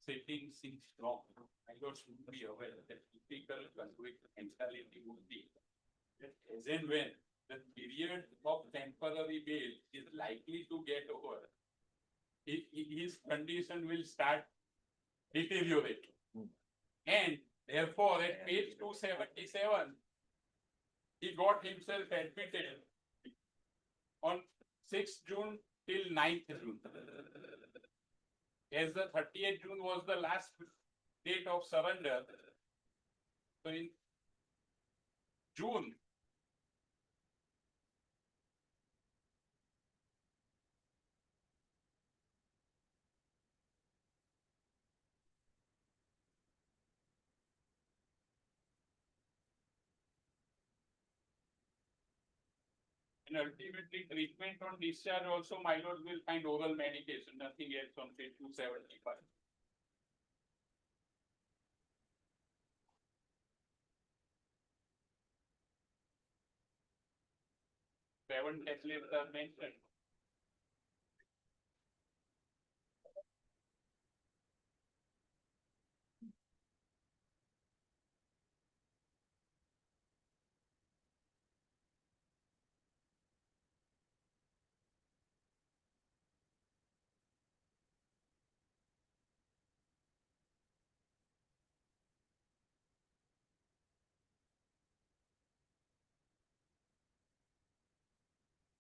setting since long, my lords should be aware that typical conflict mentality would be that as and when the period of temporary bail is likely to get over, his condition will start deteriorating. And therefore, at page 277, he got himself admitted on 6th June till 9th June. As the 30th June was the last date of surrender. So in June, and ultimately treatment on discharge also, my lord, will find oral medication, nothing else on page 275. Seven tablets are mentioned.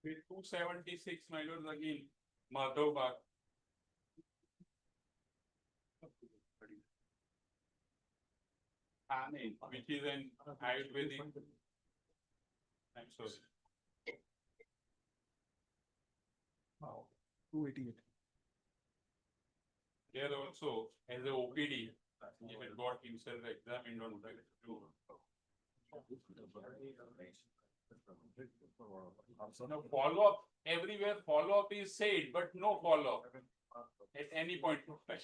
With 276, my lords, again, Madhav Bagh. which is an Ayurvedic. I'm sorry. 288. There also, as a OPD, he had got himself examined on the. No follow-up, everywhere follow-up is said, but no follow-up at any point of time.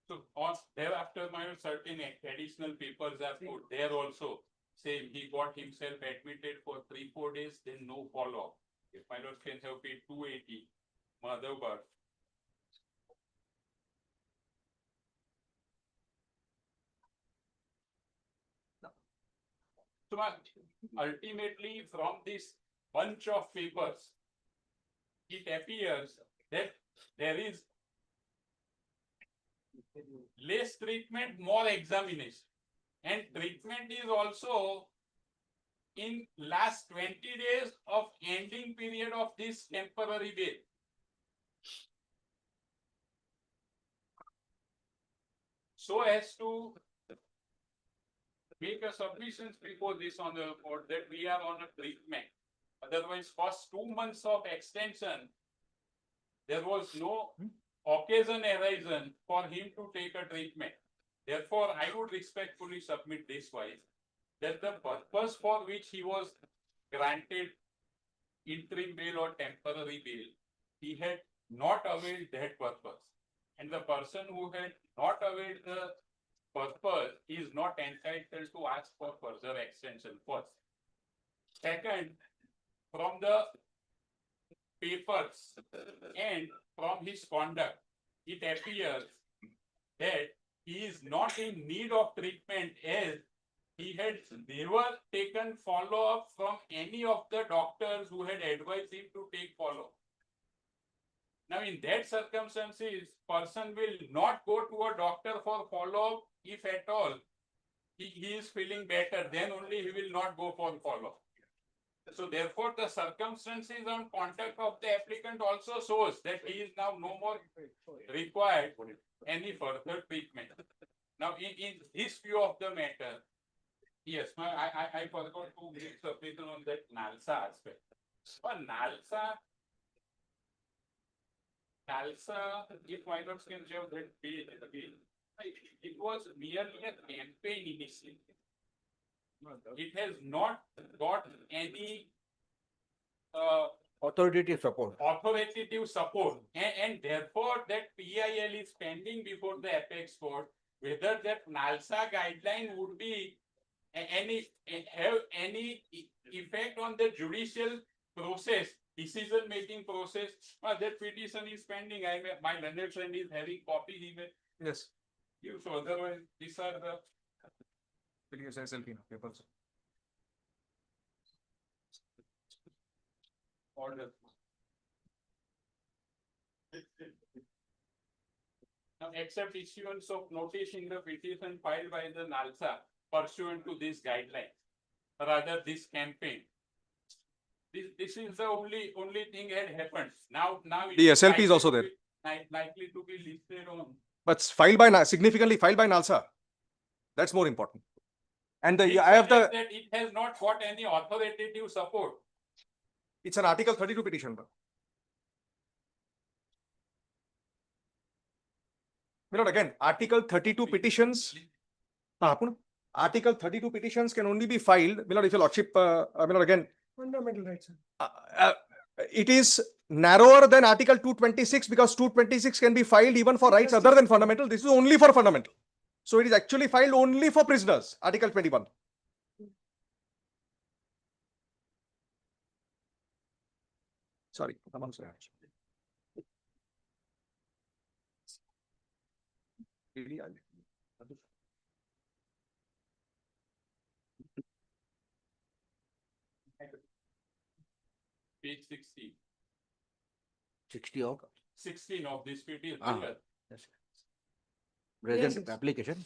So on thereafter, my certain additional papers are put there also, saying he got himself admitted for 3-4 days, then no follow-up. If my lord can have paid 280, mother birth. So ultimately, from this bunch of papers, it appears that there is less treatment, more examination. And treatment is also in last 20 days of ending period of this temporary bail. So as to make a submission before this on the court that we are on a treatment. Otherwise, first 2 months of extension, there was no occasion arisen for him to take a treatment. Therefore, I would respectfully submit this wise that the purpose for which he was granted interim bail or temporary bail, he had not availed that purpose. And the person who had not availed the purpose is not entitled to ask for further extension first. Second, from the papers and from his conduct, it appears that he is not in need of treatment as he had never taken follow-up from any of the doctors who had advised him to take follow-up. Now, in that circumstances, person will not go to a doctor for follow-up if at all he is feeling better, then only he will not go for follow-up. So therefore, the circumstances on contact of the applicant also shows that he is now no more required any further treatment. Now, in this view of the matter, yes, I forgot to make submission on that NALSA aspect. But NALSA, if my lords can show that page, it was merely a campaign initially. It has not got any Authoritative support. authoritative support, and therefore that PIL is pending before the apex court. Whether that NALSA guideline would be have any effect on the judicial process, decision making process, that petition is pending. My learned friend is having copy. He may Yes. give. So otherwise, these are the SLP papers. order. Now, except issuance of notice in the petition filed by the NALSA pursuant to this guideline, rather this campaign. This is the only thing that had happened. Now it The SLP is also there. Likely to be listed on. But filed by significantly filed by NALSA. That's more important. And It I have the, suggests that it has not got any authoritative support. it's an Article 32 petition. Again, Article 32 petitions. Article 32 petitions can only be filed, if your lordship, again, Fundamental rights. it is narrower than Article 226 because 226 can be filed even for rights other than fundamental. This is only for fundamental. So it is actually filed only for prisoners, Article 21. Sorry, come on, sir. Page 16. 60 of. 16 of this petition. Yes. present yes. application.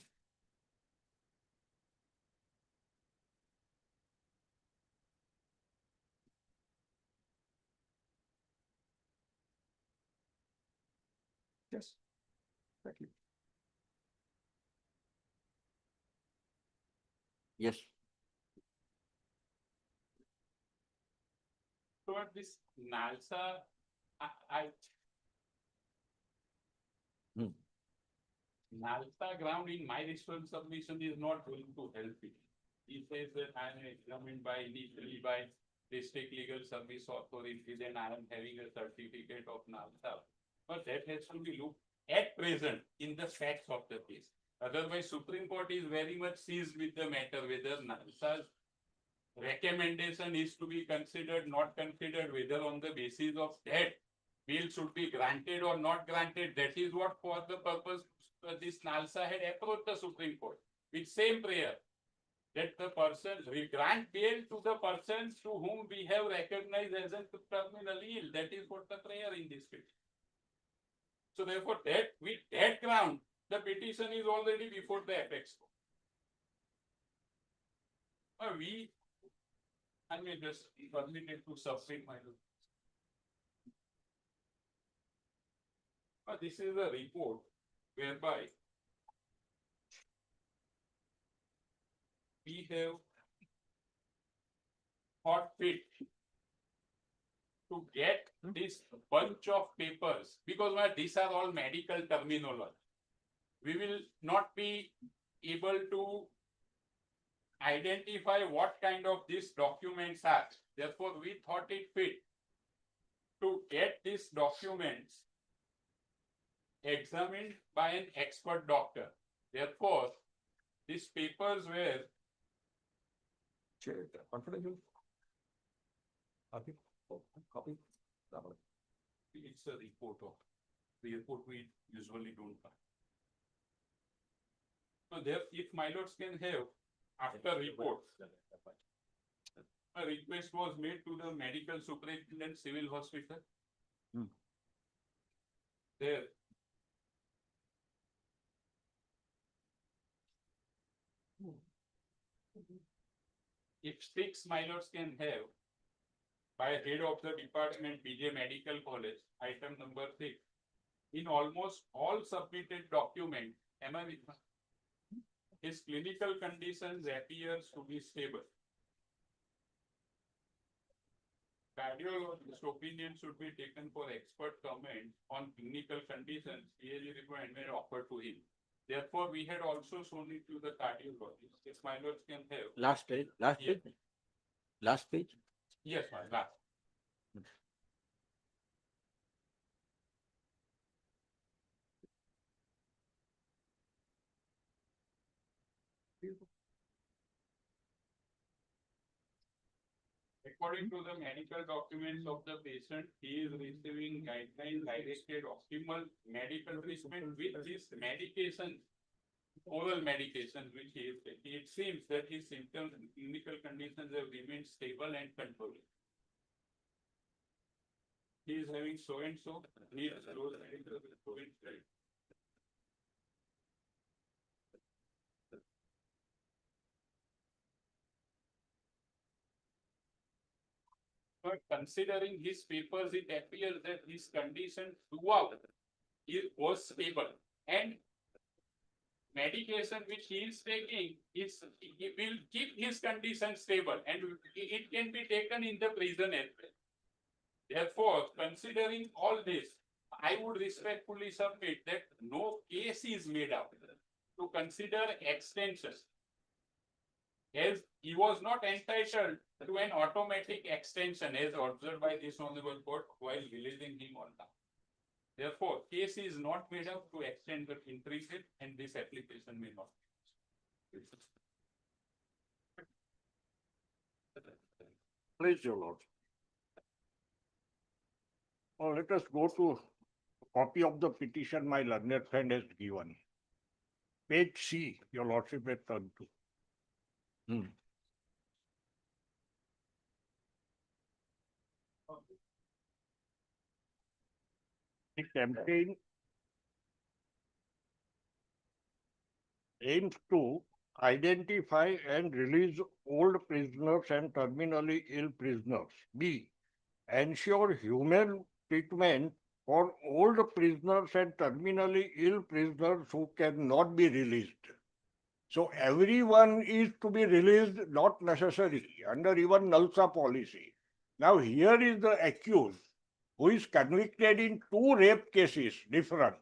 Yes. Exactly. Yes. So at this NALSA, I Hmm. NALSA ground in my research submission is not going to help it. He says that I am examined by initially by district legal service authority, then I am having a certificate of NALSA. But that has to be looked at present in the facts of the case. Otherwise, Supreme Court is very much seized with the matter whether NALSA's recommendation is to be considered, not considered, whether on the basis of that bill should be granted or not granted. That is what for the purpose this NALSA had approached the Supreme Court with same prayer that the person we grant bail to the persons to whom we have recognized as a terminally ill. That is what the prayer in this case. So therefore, that with that ground, the petition is already before the apex court. I may just permit it to submit my. This is a report whereby we have thought fit to get this bunch of papers because these are all medical terminology. We will not be able to identify what kind of these documents are. Therefore, we thought it fit to get these documents examined by an expert doctor. Therefore, these papers were Confidential. Copy. Copy. it's a report of the report we usually don't have. So there, if my lords can have after report, a request was made to the medical superintendent civil hospital. Hmm. There. If 6 my lords can have by head of the department BJ Medical College, item number 6, in almost all submitted documents, am I with me? His clinical conditions appears to be stable. Cardiologist opinion should be taken for expert comment on clinical conditions. PhD requirement offered to him. Therefore, we had also shown it to the cardiologist. If my lords can have. Last page. Last Yes. page. Last page. Yes, my last. According to the medical documents of the patient, he is receiving guideline directed optimal medical treatment with this medication, oral medications which he is taking. It seems that his symptoms and clinical conditions have remained stable and controlled. He is having so and so, needs those medical treatment. But considering his papers, it appears that his condition throughout was stable and medication which he is taking is it will keep his condition stable and it can be taken in the prison as well. Therefore, considering all this, I would respectfully submit that no case is made out to consider extension, as he was not entitled to an automatic extension as observed by this honorable court while releasing him on time. Therefore, case is not made up to extend the interest and this application may not. Please, your lord. Now let us go to copy of the petition my learned friend has given. Page C, your lordship may turn to. Hmm. It contains aims to identify and release old prisoners and terminally ill prisoners. B, ensure human treatment for old prisoners and terminally ill prisoners who cannot be released. So everyone is to be released, not necessarily, under even NALSA policy. Now here is the accused who is convicted in 2 rape cases, different.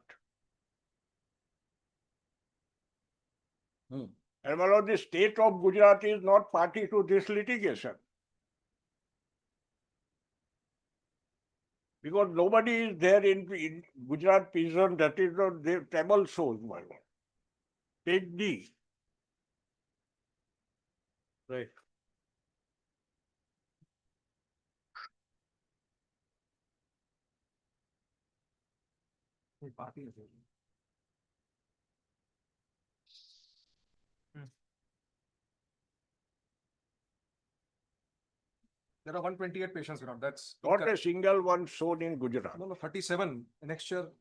Hmm. And one of the state of Gujarat is not party to this litigation. Because nobody is there in Gujarat prison, that is the table shows, my lord. Page D. Right. There are 128 patients, Vinod. That's Not a single one shown in Gujarat. no, 37 annexure.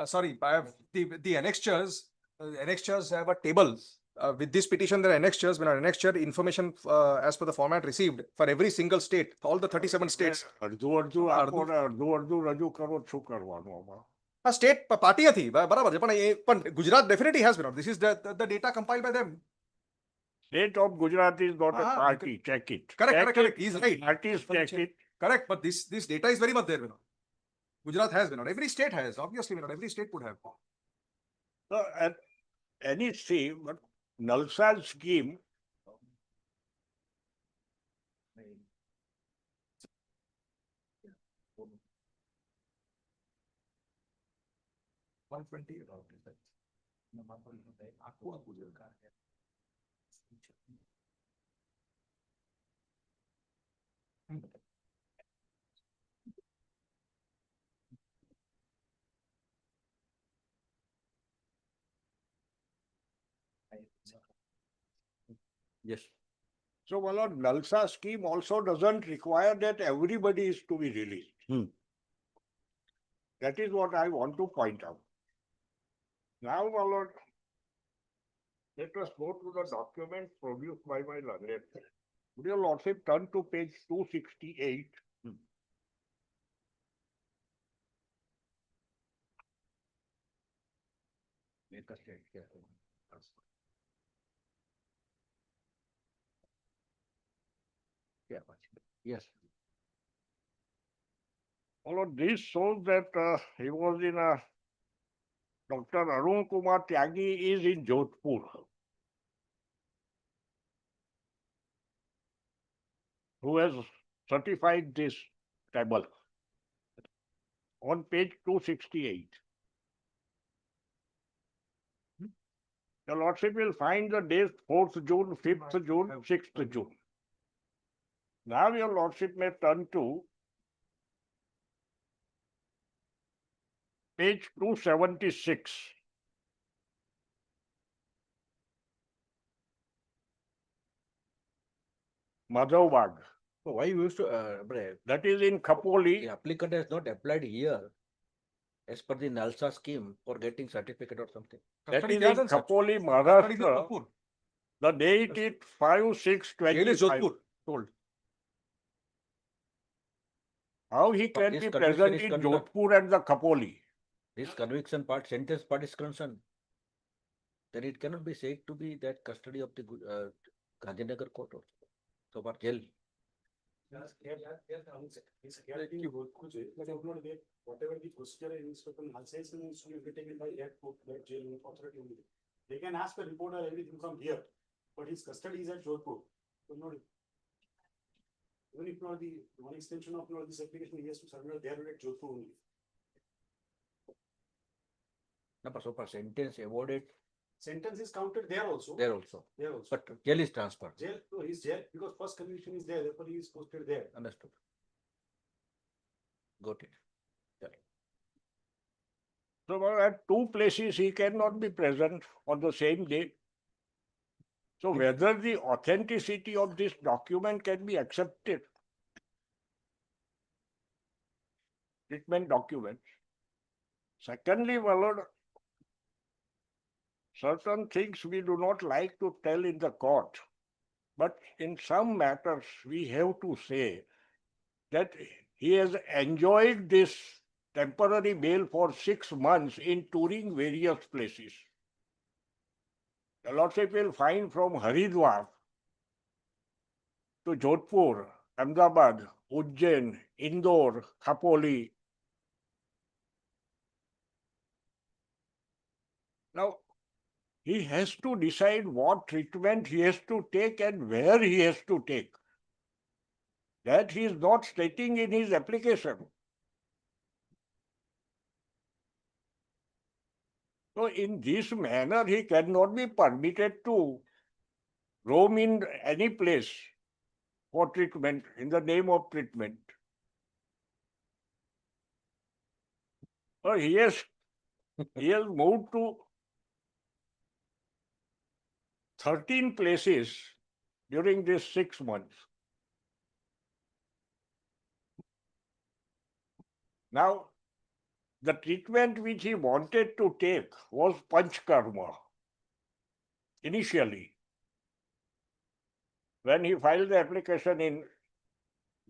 Sorry, I have the annexures. Annexures have a table. With this petition, there are annexures. When an annexure information as per the format received for every single state, all the 37 states. અડધું આપો ને અડધું રજૂ કરો શું કરવાનું આમાં? State party હતી બરાબર છે પણ Gujarat definitely has been. This is the data compiled by them. State of Gujarat is not a Ah, party, check it. Correct. He's right. Parties check it. Correct, but this data is very much there, Vinod. Gujarat has, Vinod. Every state has, obviously, Vinod. Every state would have. So, and it see, but NALSA scheme, Yes. so well, NALSA scheme also doesn't require that everybody is to be released. Hmm. That is what I want to point out. Now, my lord, let us go to the document produced by my learned. Would your lordship turn to page 268? Make a state, yeah. Yeah, yes. Although this shows that he was in a Dr. Arun Kumar Tyagi is in Jodhpur. Who has certified this table on page 268. Your lordship will find the days 4th June, 5th June, 6th June. Now your lordship may turn to page 276. Madhavbag. So why you used to, That is in Khapoli. the applicant has not applied here as per the NALSA scheme for getting certificate or something. That Custody is kya in done, sir? Khapoli, Custody is in Maharashtra. Jodhpur. The date is 5/6/25. Jail is Jodhpur, told. How he But can this be conviction present is in concerned. Jodhpur and the Khapoli? This conviction part, sentence part is concerned. Then it cannot be said to be that custody of the Gandhinagar court also. So for jail. Whatever the procedure in certain says needs to be taken by that court, that jail authority only. They can ask the reporter everything from here, but his custody is at Jodhpur. So not even if not the one extension of this application, he has to surrender there at Jodhpur only. No, but so for sentence awarded Sentence is counted there also. there also. There also. But jail is transferred. Jail, no, he's jail because first conviction is there, therefore he is posted there. Understood. Got it. So at 2 places he cannot be present on the same day. So whether the authenticity of this document can be accepted, treatment documents. Secondly, my lord, certain things we do not like to tell in the court. But in some matters, we have to say that he has enjoyed this temporary bail for 6 months in touring various places. The Lordship will find from Haridwar to Jodhpur, Ahmedabad, Ujjain, Indore, Khapoli. Now, he has to decide what treatment he has to take and where he has to take. That he is not stating in his application. So in this manner, he cannot be permitted to roam in any place for treatment, in the name of treatment. So he has moved to 13 places during these 6 months. Now, the treatment which he wanted to take was Panchkarma initially, when he filed the application in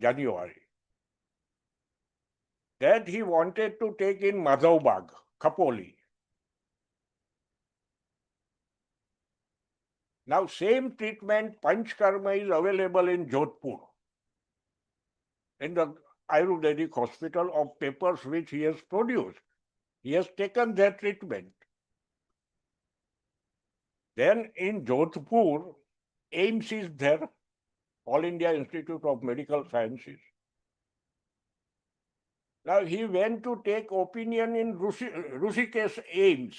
January. That he wanted to take in Madhavbag, Khapoli. Now, same treatment, Panchkarma, is available in Jodhpur, in the Ayurvedic hospital of papers which he has produced. He has taken that treatment. Then in Jodhpur, AIIMS is there, All India Institute of Medical Sciences. Now he went to take opinion in Rishikesh AIIMS,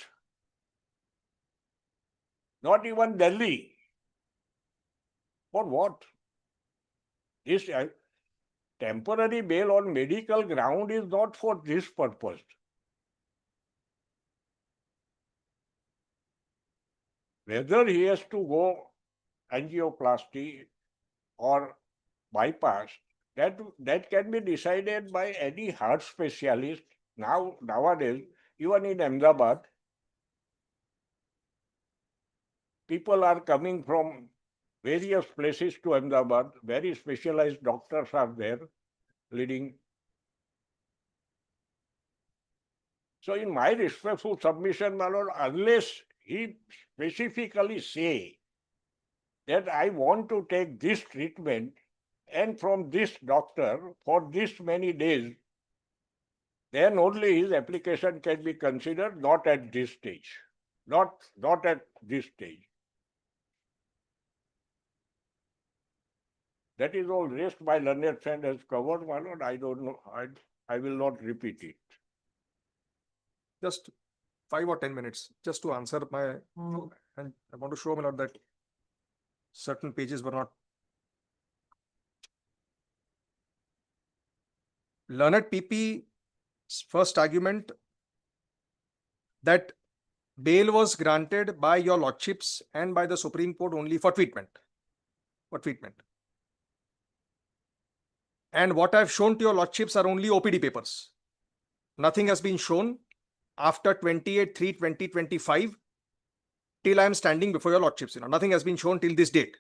not even Delhi. For what? This temporary bail on medical ground is not for this purpose. Whether he has to go angioplasty or bypass, that can be decided by any heart specialist. Nowadays, even in Ahmedabad, people are coming from various places to Ahmedabad. Very specialized doctors are there leading. So in my respectful submission, my lord, unless he specifically say that I want to take this treatment and from this doctor for this many days, then only his application can be considered, not at this stage. Not at this stage. That is all. Rest my learned friend has covered, my lord. I don't know. I will not repeat it. Just 5 or 10 minutes, just to answer my, and I want to show my lord that certain pages were not. Learned PP's first argument that bail was granted by your lordships and by the Supreme Court only for treatment. And what I've shown to your lordships are only OPD papers. Nothing has been shown after 28/3/2025 till I am standing before your lordships. Nothing has been shown till this date.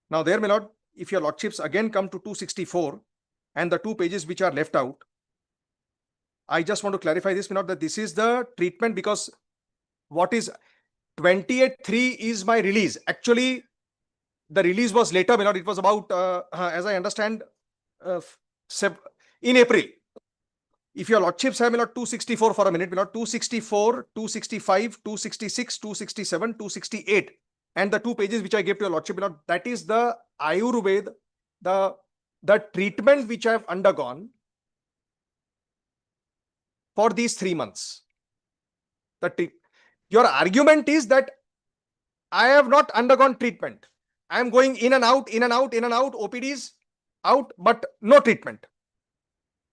Now there, my lord, if your lordships again come to 264 and the 2 pages which are left out, I just want to clarify this, my lord, that this is the treatment, because what is 28/3 is my release. Actually, the release was later, my lord. It was about, as I understand, in April. If your lordships have, my lord, 264 for a minute, my lord, 264, 265, 266, 267, 268, and the 2 pages which I gave to your lordship, my lord, that is the Ayurveda, the treatment which I have undergone for these 3 months. Your argument is that I have not undergone treatment. I am going in and out, OPDs out, but no treatment.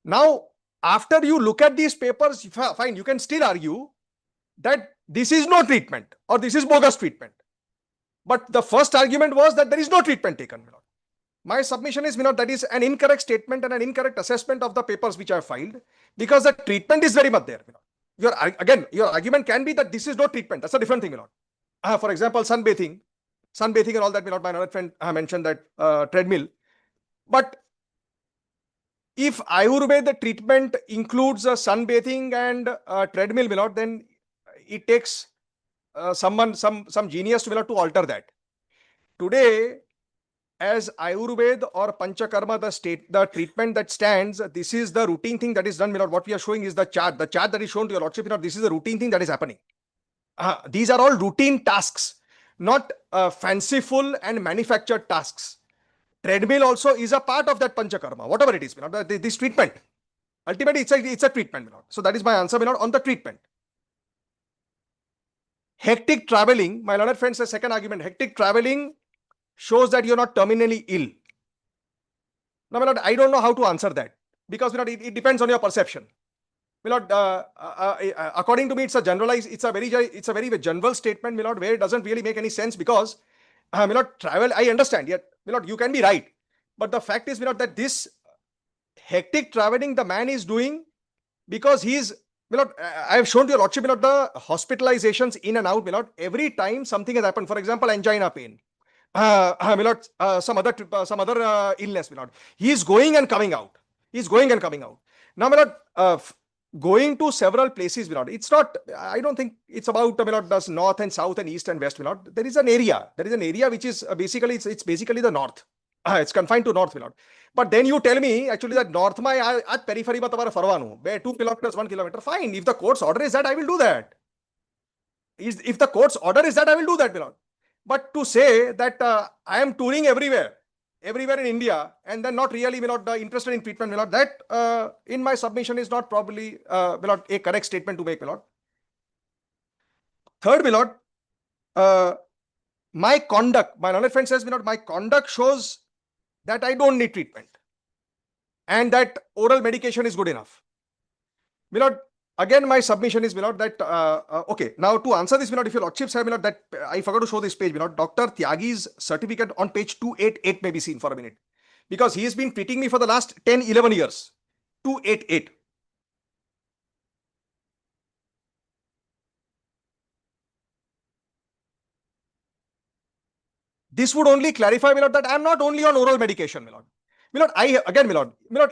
Now, after you look at these papers, fine, you can still argue that this is no treatment or this is bogus treatment. But the first argument was that there is no treatment taken. My submission is, that is an incorrect statement and an incorrect assessment of the papers which I have filed, because the treatment is very much there. Your argument can be that this is no treatment. That's a different thing. For example, sunbathing and all that, my another friend mentioned that treadmill. But if Ayurveda treatment includes sunbathing and treadmill, then it takes some genius to alter that. Today, as Ayurveda or Panchakarma, the treatment that stands, this is the routine thing that is done. What we are showing is the chart. The chart that is shown to your lordship, this is the routine thing that is happening. These are all routine tasks, not fanciful and manufactured tasks. Treadmill also is a part of that Panchakarma, whatever it is, this treatment. Ultimately, it's a treatment. So that is my answer on the treatment. Hectic traveling, my learned friend says second argument, hectic traveling shows that you're not terminally ill. Now, my lord, I don't know how to answer that because it depends on your perception. My lord, according to me, it's a very general statement, my lord, where it doesn't really make any sense because, my lord, travel, I understand, yet, my lord, you can be right. But the fact is, my lord, that this hectic traveling the man is doing because he's, my lord, I have shown to your lordship, my lord, the hospitalizations in and out, my lord, every time something has happened. For example, angina pain. My lord, some other illness, my lord. He is going and coming out. Now, my lord, going to several places, my lord. It's not. I don't think it's about, my lord, does north and south and east and west, my lord. There is an area. Which is basically it's basically the north. It's confined to north, my lord. But then you tell me actually that north at periphery ma tumhara farwanu. 2 kilometers, 1 kilometer. Fine. If the court's order is that, I will do that. If the court's order is that, I will do that, my lord. But to say that I am touring everywhere in India, and then not really interested in treatment, that in my submission is not probably a correct statement to make, my lord. Third, my lord, my conduct, my learned friend says, my conduct shows that I don't need treatment and that oral medication is good enough. My lord, again, my submission is, my lord, that, okay, now to answer this, my lord, if your lordships have, my lord, that I forgot to show this page, my lord, Dr. Tyagi's certificate on page 288 may be seen for a minute. Because he has been treating me for the last 10, 11 years. 288. This would only clarify, my lord, that I am not only on oral medication, my lord. My lord,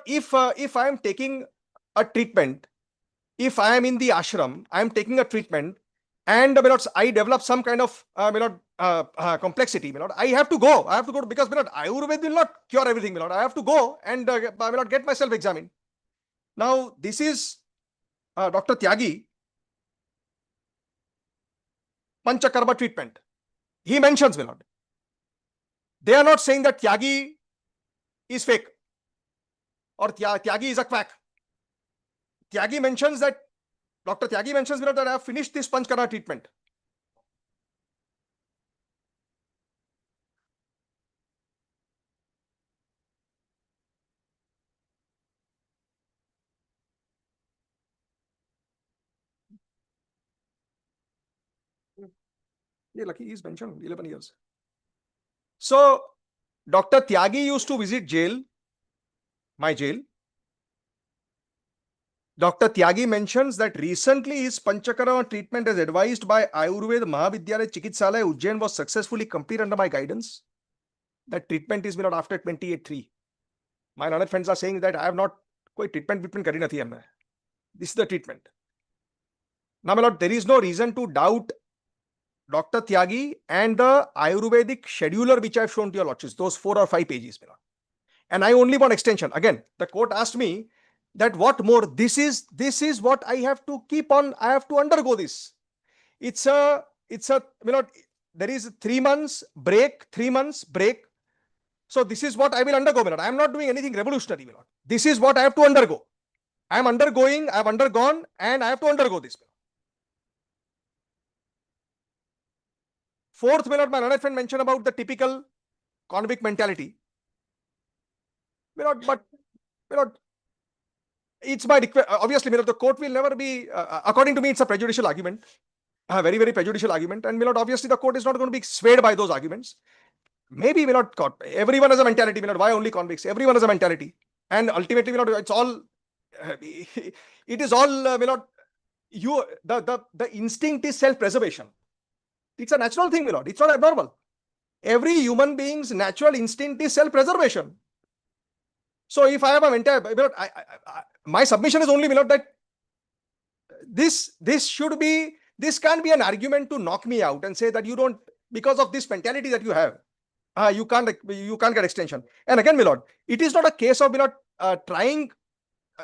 if I am taking a treatment, if I am in the ashram, I am taking a treatment, and I develop some kind of complexity, I have to go. Because Ayurveda will not cure everything. I have to go and get myself examined. Now, this is Dr. Tyagi, Panchakarma treatment. He mentions, they are not saying that Tyagi is fake or Tyagi is a quack. Tyagi mentions that, Dr. Tyagi mentions that I have finished this Panchakarma treatment. Yeah, lucky he's mentioned 11 years. So, Dr. Tyagi used to visit jail, my jail. Dr. Tyagi mentions that recently his Panchakarma treatment as advised by Ayurveda Mahavidyalaya Chikitsalaya Ujjain was successfully completed under my guidance. That treatment is after 28-3. My other friends are saying that I have not koi treatment kari nathi hai. This is the treatment. Now, my lord, there is no reason to doubt Dr. Tyagi and the Ayurvedic scheduler which I have shown to your lordships, those 4 or 5 pages. And I only want extension. Again, the court asked me that what more, this is what I have to keep on, I have to undergo this. It's a, there is 3 months break, 3 months break. So this is what I will undergo. I am not doing anything revolutionary. This is what I have to undergo. I am undergoing, I have undergone, and I have to undergo this. Fourth, my learned friend mentioned about the typical convict mentality. But it's my request. Obviously, the court will never be, according to me, it's a prejudicial argument. A very, very prejudicial argument. And obviously, the court is not going to be swayed by those arguments. Maybe court. Everyone has a mentality. Why only convicts? Everyone has a mentality. And ultimately, it's all, it is all, the instinct is self-preservation. It's a natural thing, my lord. It's not abnormal. Every human being's natural instinct is self-preservation. So if I have a mental, my lord, my submission is only, my lord, that this should be, this can't be an argument to knock me out and say that you don't, because of this mentality that you have, you can't get extension. And again, my lord, it is not a case of, my lord, trying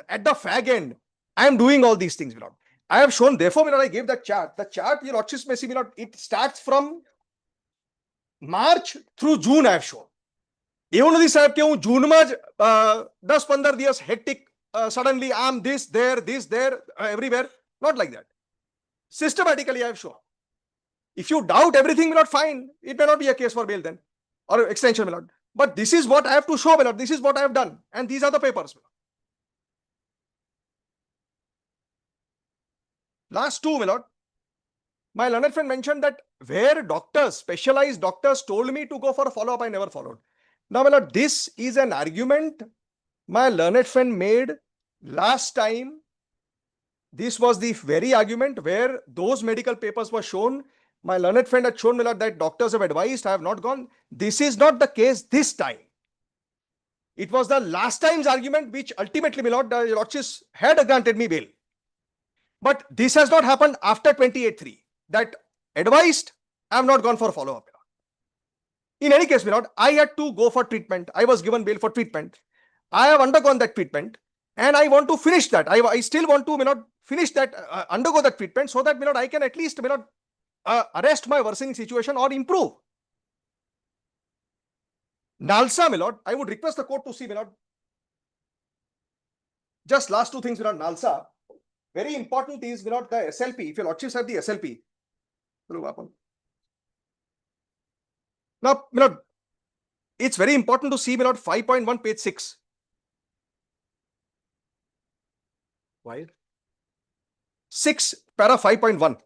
at the fag end. I am doing all these things, my lord. I have shown, therefore, my lord, I gave that chart. The chart, your lordship may see, my lord, it starts from March through June. I have shown. એવું નથી સાહેબ કે હું જૂનમાં જ 10-15 દિવસ hectic suddenly I'm this there everywhere. Not like that. Systematically I have shown. If you doubt everything, will not fine. It may not be a case for bail then, or extension, my lord. But this is what I have to show, my lord. This is what I have done, and these are the papers, my lord. Last two, my lord. My learned friend mentioned that where doctors, specialized doctors, told me to go for a follow-up, I never followed. Now, my lord, this is an argument my learned friend made last time. This was the very argument where those medical papers were shown. My learned friend had shown, my lord, that doctors have advised. I have not gone. This is not the case this time. It was the last time's argument which ultimately, my lord, the lordships had granted me bail. But this has not happened after 28-3. That advised, I have not gone for follow-up. In any case, my lord, I had to go for treatment. I was given bail for treatment. I have undergone that treatment, and I want to finish that. I still want to, my lord, finish that, undergo that treatment, so that, my lord, I can at least, my lord, arrest my worsening situation or improve. Nalsa, my lord, I would request the court to see, my lord. Just last two things, my lord. Nalsa, very important is, my lord, the SLP. If your lordships have the SLP. Now, my lord, it's very important to see, my lord, 5.1, page 6. Why? 6, para 5.1.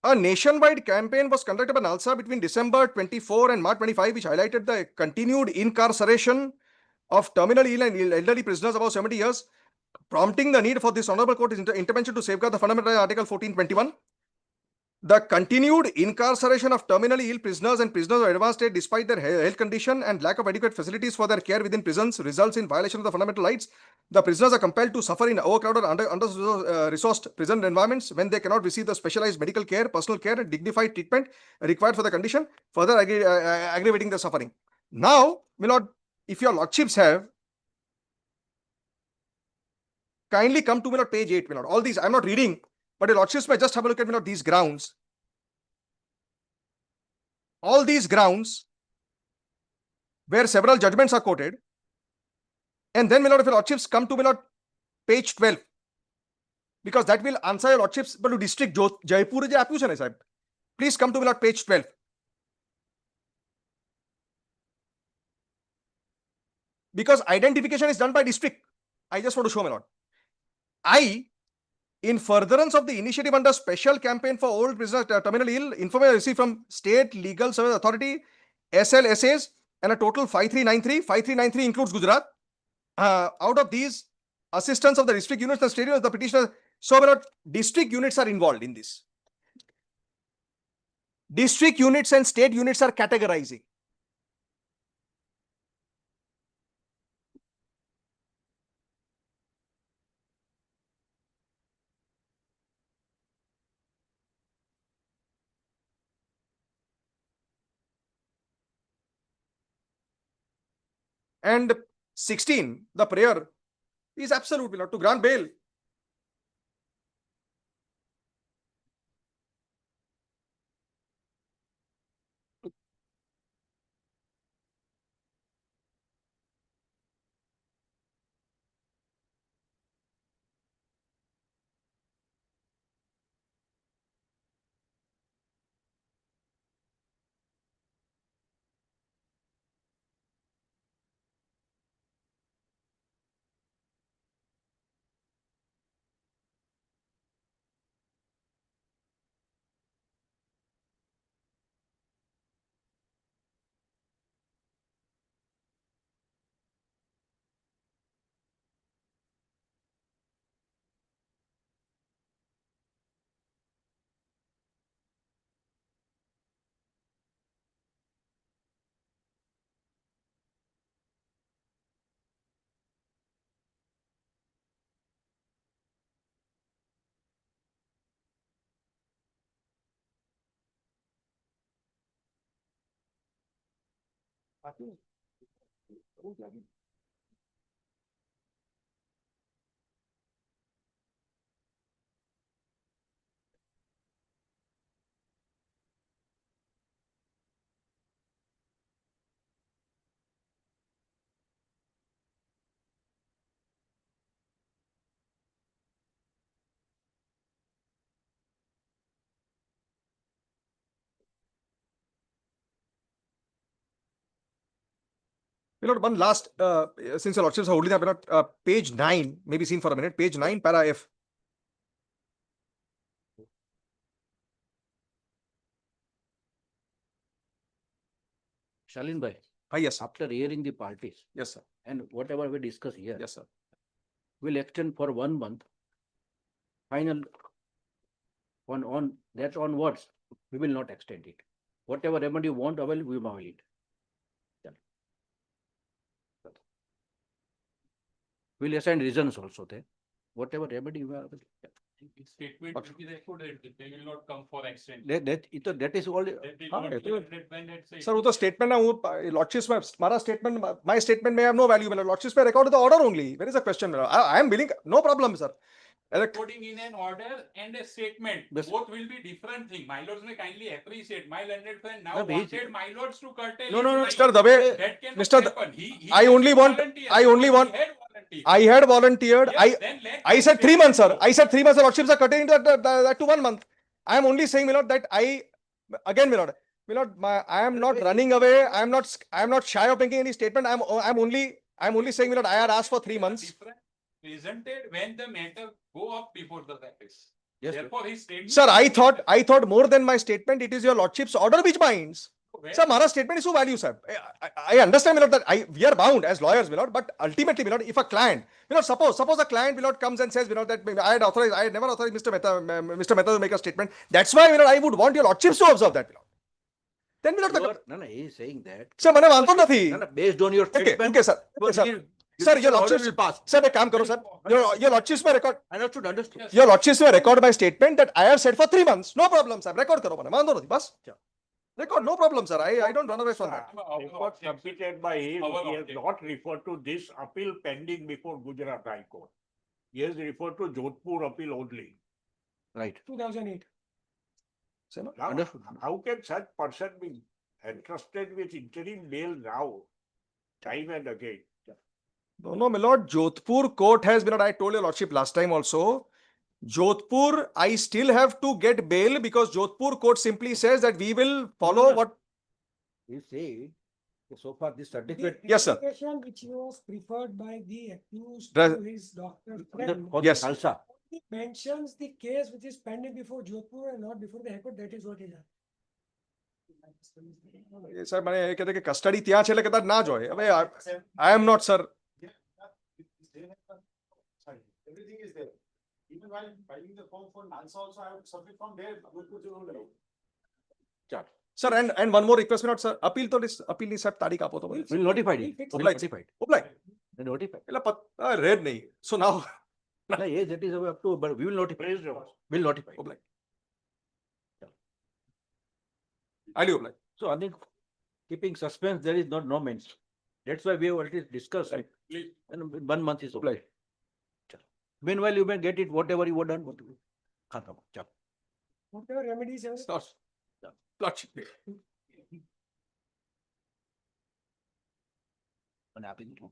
A nationwide campaign was conducted by NALSA between December 24 and March 25, which highlighted the continued incarceration of terminally ill and elderly prisoners above 70 years, prompting the need for this honorable court's intervention to safeguard the fundamental right, Article 1421. The continued incarceration of terminally ill prisoners and prisoners of advanced state despite their health condition and lack of adequate facilities for their care within prisons results in violation of the fundamental rights. The prisoners are compelled to suffer in overcrowded, under-resourced prison environments when they cannot receive the specialized medical care, personal care, and dignified treatment required for the condition, further aggravating the suffering. Now, my lord, if your lordships have, kindly come to, my lord, page 8, my lord. All these, I'm not reading, but your lordships may just have a look at, my lord, these grounds. All these grounds where several judgments are quoted. And then, my lord, if your lordships come to, my lord, page 12. Because that will answer your lordships, but to district Jaipur, please come to, my lord, page 12. Because identification is done by district. I just want to show, my lord. In furtherance of the initiative under special campaign for old prisoners terminally ill, information received from State Legal Service Authority, SLSAs, and a total 5393. 5393 includes Gujarat. Out of these, assistance of the district units and state units, the petitioner. So, my lord, district units are involved in this. District units and state units are categorizing. And 16, the prayer is absolute, my lord, to grant bail. My lord, one last, since your lordships are holding up, my lord, page 9, maybe seen for a minute, page 9, para F. Shalin bhai, Yes, sir. after hearing the parties Yes, sir. and whatever we discuss here, Yes, sir. we'll extend for 1 month. Final on that onwards, we will not extend it. Whatever remedy you want, avail, we will avail it. We'll assign reasons also there. Whatever remedy you have. Statement will be recorded, they will not come for extension. That is all. That is हाँ, not ये तो- recorded when it's a- Sir, वो तो statement ना, वो lordships में, हमारा statement, my statement may have no value, my lord. Lordships may record the order only. Where is the question, my lord? I am willing, no problem, sir. Recording in an order and a statement, Yes. both will be different thing. My lords may kindly appreciate, my learned friend now No, but he's- wanted my lords to curtail. No, no, his no, right. Mr. Dave, That cannot Mr. happen. He I has only to want- volunteer I only because want- he had volunteered. I had volunteered, Yes, then let I that said 3 months, sir. statement go. I said 3 months, the lordships are cutting that to 1 month. I am only saying, my lord, that again, my lord, I am not running away. I am not shy of making any statement. I'm only saying, my lord, I had asked for 3 months. Different presented when the matter go up before the practice. Yes, sir. Therefore, his statement. Sir, I thought more than my statement, it is your lordship's order which binds. Where- Sir, हमारा statement is who value, sir. I understand, my lord, that we are bound as lawyers, my lord, but ultimately, my lord, if a client, my lord, suppose a client, my lord, comes and says, my lord, that I had never authorized Mr. Mehta to make a statement. That's why, my lord, I would want your lordships to observe that, my lord. Then, my lord, No, he is saying that. sir, मैंने मानता नहीं. No, based on your Okay, statement. okay, sir. Okay, sir. Sir, your lordships will pass. Sir, एक काम करो, sir. Your lordships में record. Understood. Yes. Your lordships में record my statement that I have said for 3 months. No problem, sir. Record करो मैंने मानता नहीं बस. Record, no problem, sir. I don't run away from that. Report submitted by him, Our he has objection. not referred to this appeal pending before Gujarat High Court. He has referred to Jodhpur appeal only. Right. 2008. Say no? Now, Understood. how can such person be entrusted with interim bail now, time and again? No, my lord, Jodhpur court has been, I told your lordship last time also, Jodhpur, I still have to get bail because Jodhpur court simply says that we will follow No. what, You see, so far this The certificate. Yes, sir. application which was preferred by the accused Does- to his doctor friend For the Yes. Khalsa. only mentions the case which is pending before Jodhpur and not before the High Court. That is what is happening. sir, मैंने ये कहते कि custody ત્યાં છે એટલે કદાચ ના જ હોય. હવે I am not, sir. Sorry, everything is there. Even while filing the form for Nalsa also, I have to submit from there. Sir, and one more request, my lord, sir. Appeal तो appeal नहीं, sir, तारीख आपो तो. We'll notify it. We'll fix We'll it. notify it. Apply. We'll notify. એટલે red નહીં. So now, No, yes, that is up to, but we will notify. Praise the Lord. We'll notify. apply. I'll do apply. So I think keeping suspense, there is no mention. That's why we have already discussed. Right. Please. And 1 month is Apply. okay. Meanwhile, you may get it, whatever you want done. Khatam. Chalo. Whatever remedies have. Start. Lordship. અને આપી દીધું.